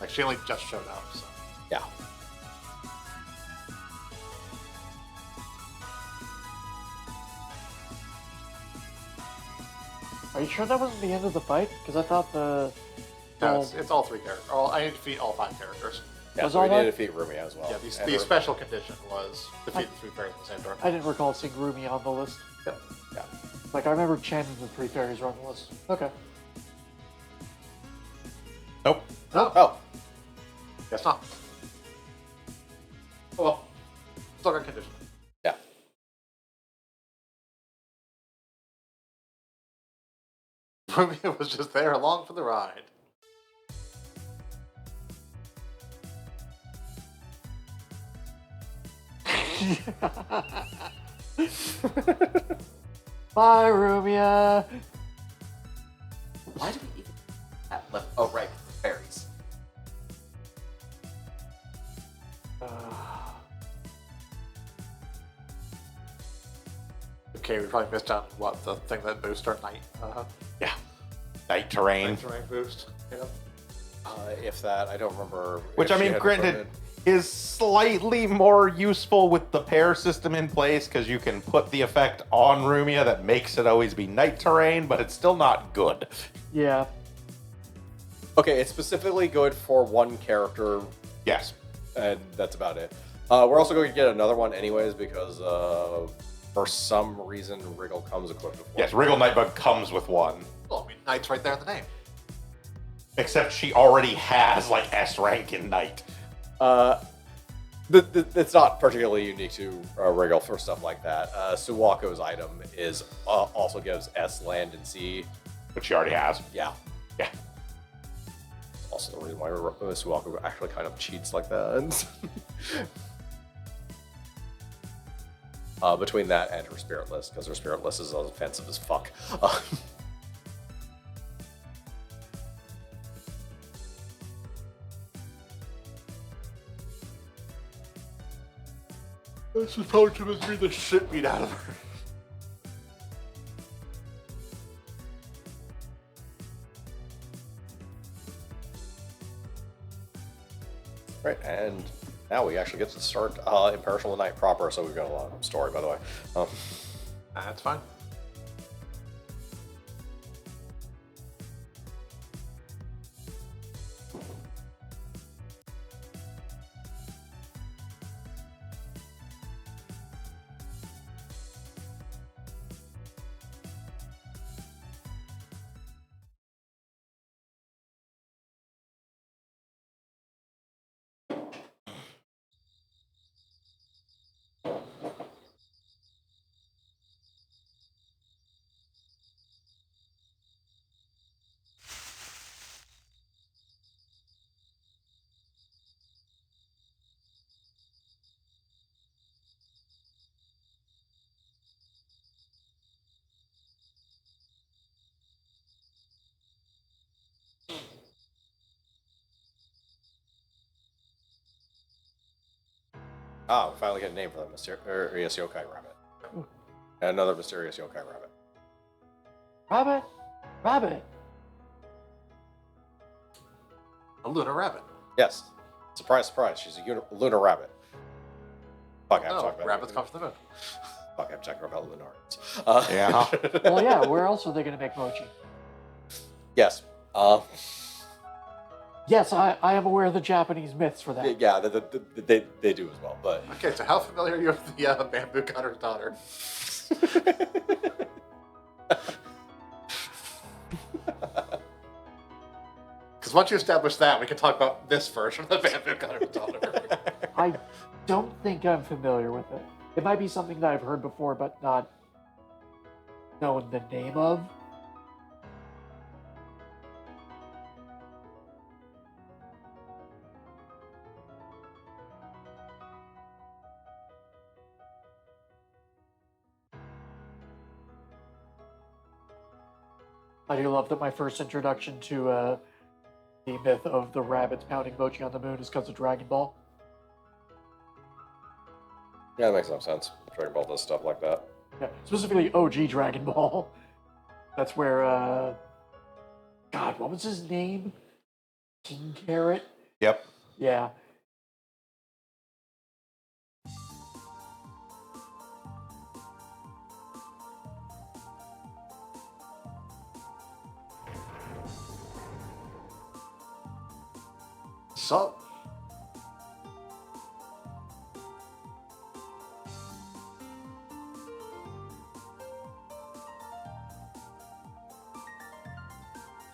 Like, she only just showed up, so. Yeah. Are you sure that wasn't the end of the fight? Because I thought the. No, it's all 3 characters. I need to defeat all 5 characters. Yeah, Was so we all need that? to defeat Rumia as well. Yeah, And the special condition was defeat the 3 fairies in the same turn. I didn't recall seeing Rumi on the list. Yep. Yeah. Like, I remember Chen and the 3 fairies were on the list. Okay. Nope. No, Oh, guess not. Oh, well. Still got condition. yeah. Rumia was just there along for the ride. Bye, Rumia. Why do we even have left? Oh, right, fairies. Okay, we probably missed out on what the thing that boosts our night. Yeah. Night terrain. Terrain boost. Yeah. If that, I don't remember. Which, if I she mean, had granted, recorded. is slightly more useful with the pair system in place because you can put the effect on Rumia that makes it always be night terrain, but it's still not good. Yeah. Okay, it's specifically good for one character, Yes. and that's about it. We're also going to get another one anyways because for some reason Wriggle comes equipped with one. Yes, Wriggle Nightbug comes with one. Well, I mean, night's right there in the name. Except she already has, like, S rank in Night. It's not particularly unique to Wriggle for stuff like that. Suwako's item is also gives S land and sea. Which she already has. Yeah. Yeah. Also the reason why Suwako actually kind of cheats like that. Between that and her Spiritless, because her Spiritless is as offensive as fuck. This is probably going to be the shit beat out of her. Right, and now we actually get to start Imperishable Night proper, so we've got a lot of story, by the way. That's fine. Ah, we finally get a name for the mysterious yokai rabbit. And another mysterious yokai rabbit. Rabbit, rabbit. A lunar rabbit. Yes. Surprise, surprise. She's a lunar rabbit. Fuck, I'm Oh, talking about rabbits come from the moon. Fuck, I'm talking about lunarians. Yeah. Well, yeah. Where else are they going to make mochi? Yes. Yes, I am aware of the Japanese myths for that. Yeah, they do as well, but Okay, so how familiar are you with the bamboo cutter's daughter? Because once you establish that, we can talk about this version of the bamboo cutter's daughter. I don't think I'm familiar with it. It might be something that I've heard before, but not known the name of. I do love that my first introduction to the myth of the rabbits pounding mochi on the moon is because of Dragon Ball. yeah, that makes some sense. Dragon Ball does stuff like that. Yeah, specifically OG Dragon Ball. That's where, God, what was his name? King Carrot? Yep. Yeah. So,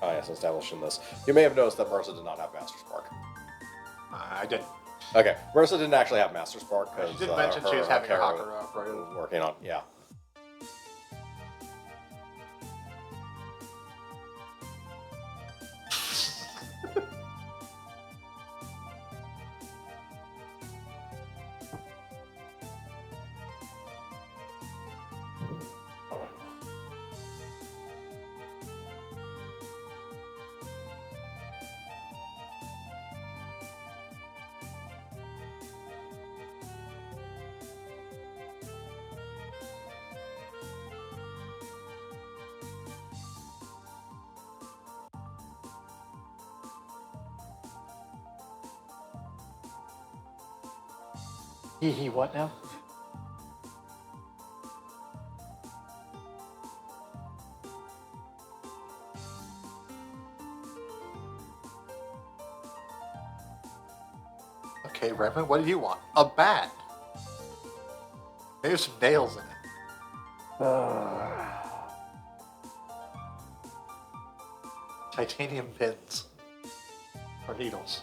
Ah, yes, establishing this. You may have noticed that Marissa did not have Master Spark. I didn't. Okay, Marissa didn't actually have Master Spark because She did mention she was having her Hakura upgrade. was working on. Yeah. He what now? Okay, Redmond, what do you want? A bat. Maybe some nails in it. Titanium pins. Or needles.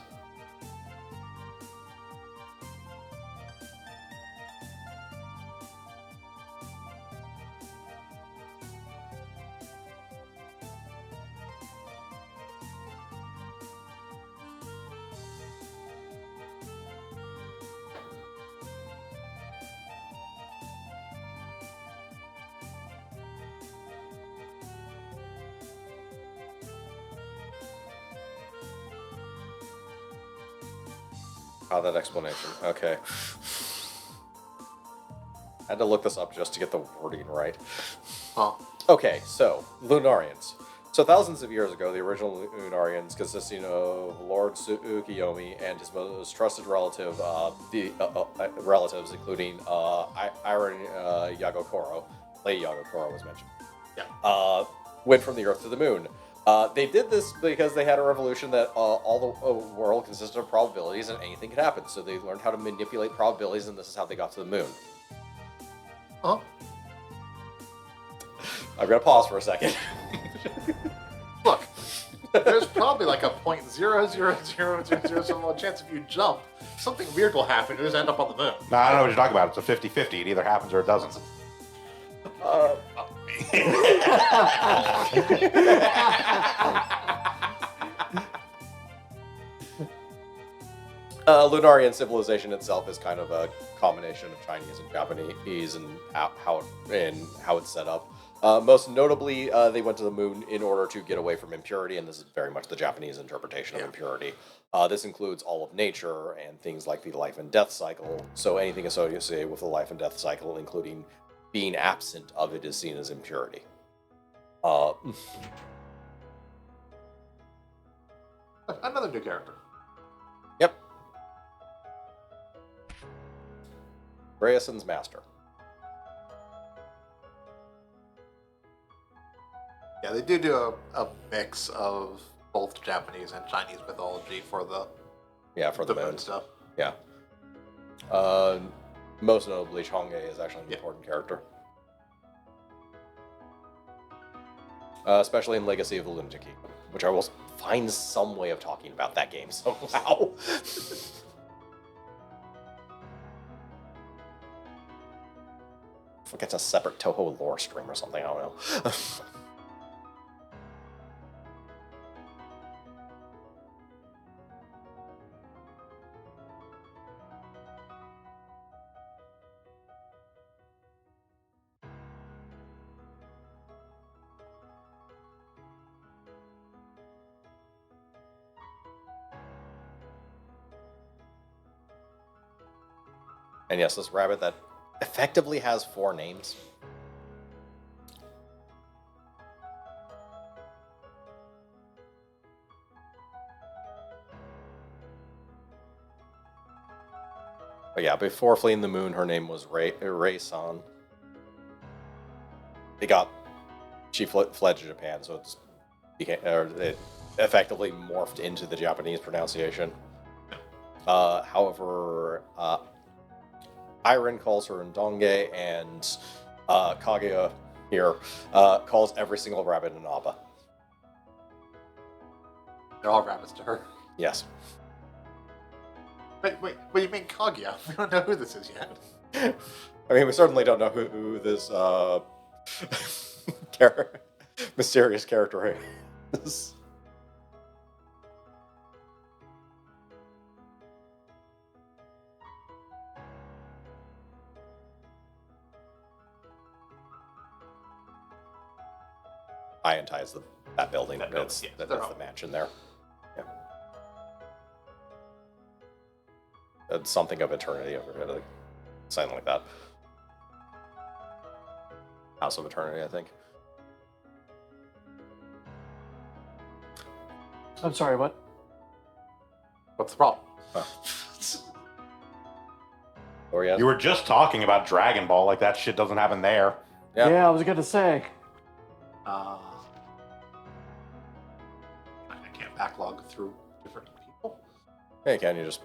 Oh, that explanation. Okay. I had to look this up just to get the wording right. Oh. Okay, so, Lunarians. So thousands of years ago, the original Lunarians, consisting of Lord Tsukuyomi and his most trusted relative, relatives, including Iron Yagokoro, Lady Yagokoro was mentioned, went from the Earth to the Moon. They did this because they had a revolution that all the world consisted of probabilities and anything could happen. So they learned how to manipulate probabilities, and this is how they got to the moon. Huh? I'm gonna pause for a second. Look, there's probably like a 0.00000 chance if you jump, something weird will happen. You just end up on the moon. No, I don't know what you're talking about. It's a 50-50. It either happens or it doesn't. Lunarian civilization itself is kind of a combination of Chinese and Japanese and how it's set up. Most notably, they went to the moon in order to get away from impurity, and this is very much the Japanese interpretation of impurity. This includes all of nature and things like the life and death cycle. So anything associated with the life and death cycle, including being absent of it, is seen as impurity. Another new character. Yep. Grayson's master. Yeah, they do a mix of both Japanese and Chinese mythology for the For the moon. stuff. Yeah. Most notably, Chang'e is actually an important character. Especially in Legacy of the Lunatic Kingdom, which I will find some way of talking about that game somehow. If it's a separate Toho lore stream or something, I don't know. And yes, this rabbit that effectively has 4 names. But yeah, before fleeing the moon, her name was Rei-san. She fled to Japan, so it effectively morphed into the Japanese pronunciation. However, Iron calls her Ndonge, and Kaguya here calls every single rabbit an Abba. They're all rabbits to her. Yes. Wait, what do you mean Kaguya? We don't know who this is yet. I mean, we certainly don't know who this mysterious character is. Iron ties that building. That's the mansion there. Yeah. It's something of eternity over it, something like that. House of Eternity, I think. I'm sorry, what? What's the problem? Or yes. You were just talking about Dragon Ball, like that shit doesn't happen there. Yeah. I was gonna say. I can't backlog through different people. Hey, can you just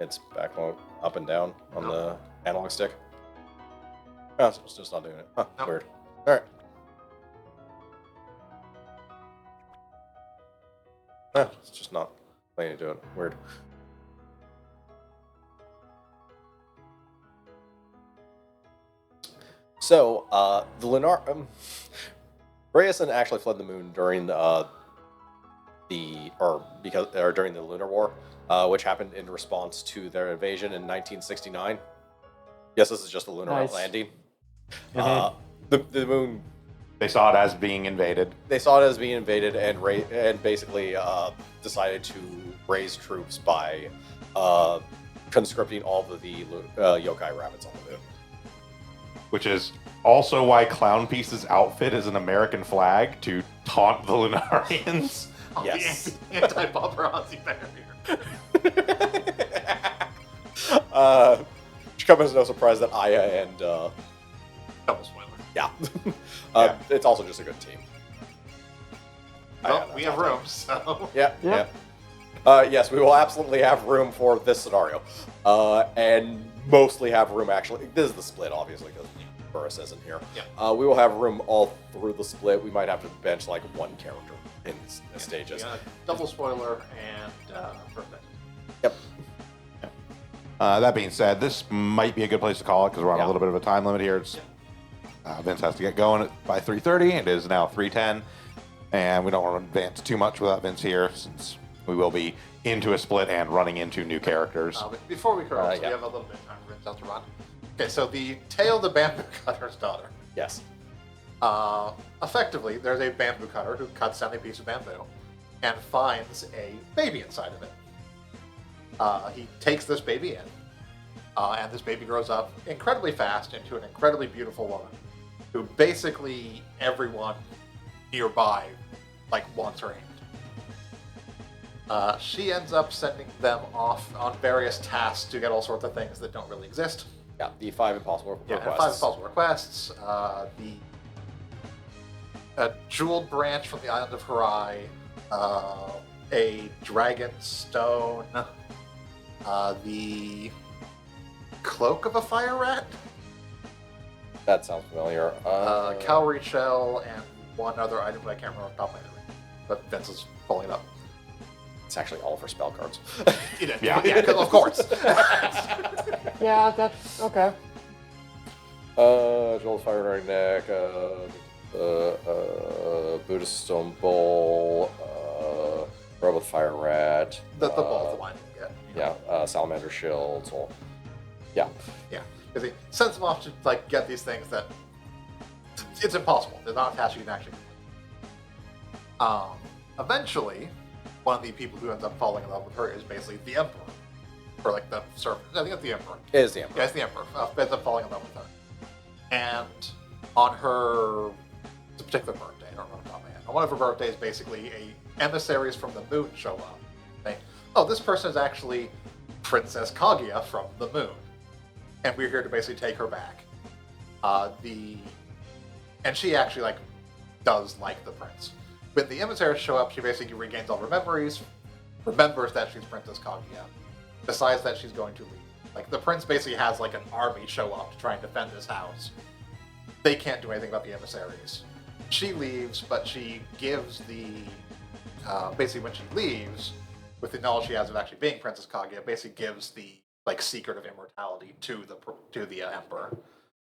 it's backlog up and down on the analog stick? Oh, it's just not doing it. Huh, Nope. Weird. Alright. It's just not letting you do it. Weird. So, the Lunar... Grayson actually fled the moon during during the Lunar War, which happened in response to their invasion in 1969. Yes, this is just a lunar landing. The moon. They saw it as being invaded. They saw it as being invaded and basically decided to raise troops by conscripting all of the yokai rabbits on the moon. Which is also why Clown Piece's outfit is an American flag to taunt the Lunarians. Yes. The anti-paparazzi barrier. Which comes as no surprise that Aya and Double spoiler. yeah. Yeah. It's also just a good team. Well, we have room, so... Yeah. Yep. Yes, we will absolutely have room for this scenario. And mostly have room, actually. This is the split, obviously, because Burris isn't here. Yeah. We will have room all through the split. We might have to bench, like, one character in stages. Yeah, double spoiler and perfect. Yep. That being said, this might be a good place to call it because we're on Yeah. a little bit of a time limit here. Vince has to get going by 3:30. It is now 3:10, and we don't want to advance too much without Vince here since we will be into a split and running into new characters. But before we cross, we have a little bit of time for Vince to run. Okay, so the Tale of the Bamboo Cutter's daughter. Yes. Effectively, there's a bamboo cutter who cuts down a piece of bamboo and finds a baby inside of it. He takes this baby in, and this baby grows up incredibly fast into an incredibly beautiful woman who basically everyone nearby wants her hand. She ends up sending them off on various tasks to get all sorts of things that don't really exist. Yeah, the 5 impossible requests. And 5 impossible requests. A jeweled branch from the island of Harai, a dragon stone, the cloak of a fire rat, That sounds familiar. cowrie shell, and one other item that I can't remember off the top of my head. But Vince is pulling it up. It's actually all of her spell cards. Yeah, because of course. Yeah, that's okay. Joel's Fire Right Neck, Buddhist Stone Bowl, Robe with Fire Rat. The ball's the line you get. Yeah, Salamander Shield. So, yeah. Yeah, because he sends them off to get these things that it's impossible. They're not a task you can actually complete. Eventually, one of the people who ends up falling in love with her is basically the Emperor, or the servant. I think it's the Emperor. It is the Emperor. Yeah, it's the Emperor. Ends up falling in love with her, and on her particular birthday, I don't remember off the top of my head. On one of her birthdays, basically, emissaries from the moon show up, saying, "Oh, this person is actually Princess Kaguya from the moon, and we're here to basically take her back." And she actually does like the prince. When the emissaries show up, she basically regains all her memories, remembers that she's Princess Kaguya, decides that she's going to leave. The prince basically has an army show up to try and defend his house. They can't do anything about the emissaries. She leaves, but she gives basically when she leaves, with the knowledge she has of actually being Princess Kaguya, basically gives the secret of immortality to the emperor.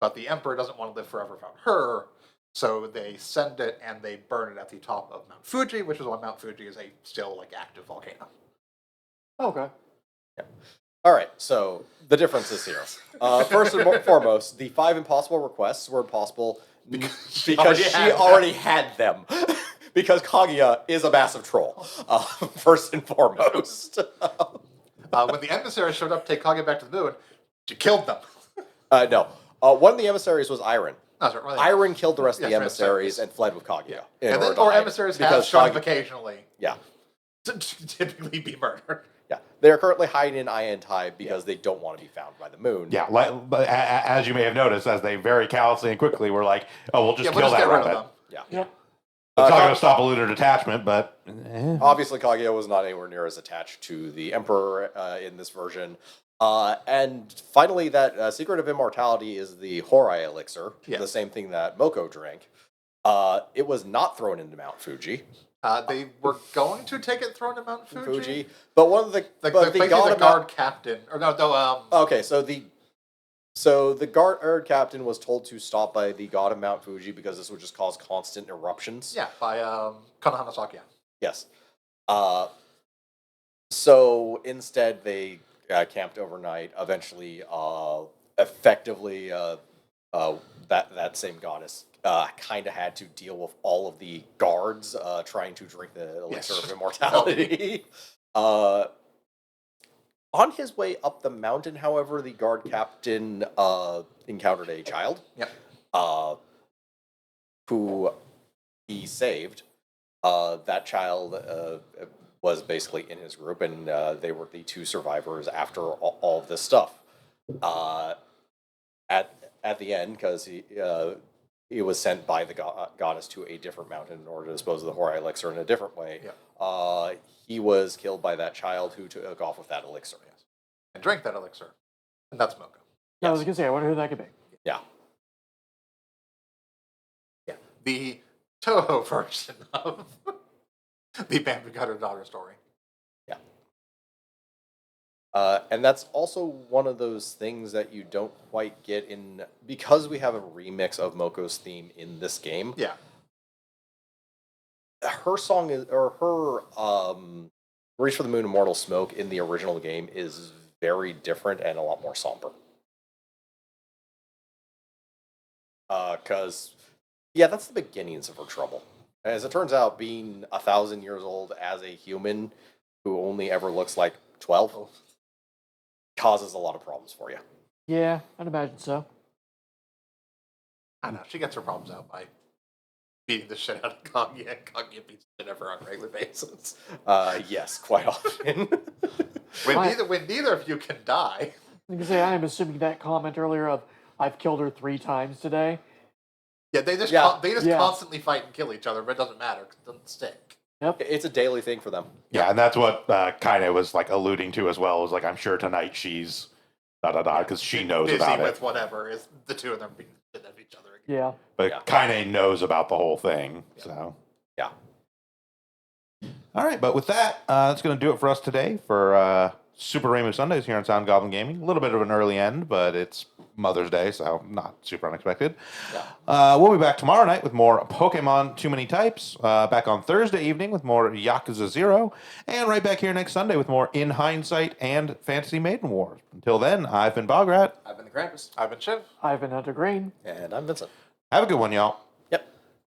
But the emperor doesn't want to live forever without her, so they send it and they burn it at the top of Mount Fuji, which is why Mount Fuji is a still active volcano. Okay. All right, so the differences here. First and foremost, the 5 impossible requests were impossible because she already had them. Because Kaguya is a massive troll, first and foremost. When the emissaries showed up to take Kaguya back to the moon, she killed them. No. One of the emissaries was Iron. No, sorry, really. Iron killed the rest of the Yes, right, emissaries sorry. and fled with Kaguya. And then, or emissaries have shown up occasionally. Yeah. To typically be murdered. Yeah. They are currently hiding in Iantai because they don't want to be found by the moon. Yeah, but as you may have noticed, as they very callously and quickly were like, "Oh, we'll just We'll kill just that get rid rabbit." of them. Yeah. Yeah. It's not going to stop a lunar detachment, but Obviously, Kaguya was not anywhere near as attached to the Emperor in this version. And finally, that Secret of Immortality is the Horai Elixir, Yeah. the same thing that Moko drank. It was not thrown into Mount Fuji. They were going to take it thrown to Mount Fuji. But one of the... but the guard captain. Or no, Okay, so the guard captain was told to stop by the god of Mount Fuji because this would just cause constant eruptions. yeah, by Konohana Sakuya. Yes. So instead, they camped overnight. Eventually, effectively, that same goddess kind of had to deal with all of the guards trying to drink the elixir Yes. of immortality. On his way up the mountain, however, the guard captain encountered a child. Yep. Who he saved. That child was basically in his group, and they were the 2 survivors after all of this stuff. At the end, because he was sent by the goddess to a different mountain in order to dispose of the Horai elixir in a different way. Yeah. He was killed by that child who took off with that elixir. And drank that elixir. And that's Moko. I was gonna say, I wonder who that could be. Yeah. Yeah. The Toho version of the Bamboo Cutter Daughter story. Yeah. And that's also one of those things that you don't quite get in... Because we have a remix of Moko's theme in this game, Yeah. her song is... Or her Reach for the Moon, Immortal Smoke in the original game is very different and a lot more somber. Because Yeah, that's the beginnings of her trouble. As it turns out, being 1,000 years old as a human who only ever looks like 12 causes a lot of problems for you. Yeah, I'd imagine so. I don't know. She gets her problems out by beating the shit out of Kanye. Kanye beats the shit out of her on a regular basis. Yes, quite often. When neither of you can die. I can say I am assuming that comment earlier of "I've killed her 3 times today." Yeah, they just Yeah. constantly fight and kill each other, but it doesn't matter because it doesn't stick. Yep. It's a daily thing for them. Yeah, and that's what kind of was like alluding to as well. Was like, I'm sure tonight she's because she knows Busy about with it. whatever is the two of them being shit at each other. Again. Yeah. But Yeah. kind of knows about the whole thing. Yeah. So Yeah. all right, but with that, that's going to do it for us today for Super Rainbow Sundays here on Sound Goblin Gaming. A little bit of an early end, but it's Mother's Day, so not super unexpected. Yeah. We'll be back tomorrow night with more Pokemon Too Many Types. Back on Thursday evening with more Yakuza 0. And right back here next Sunday with more In Hindsight and Fantasy Maiden Wars. Until then, I've been Bograt. I've been the Krampus. I've been Shiv. I've been Hunter Green. And I'm Vincent. Have a good one, y'all.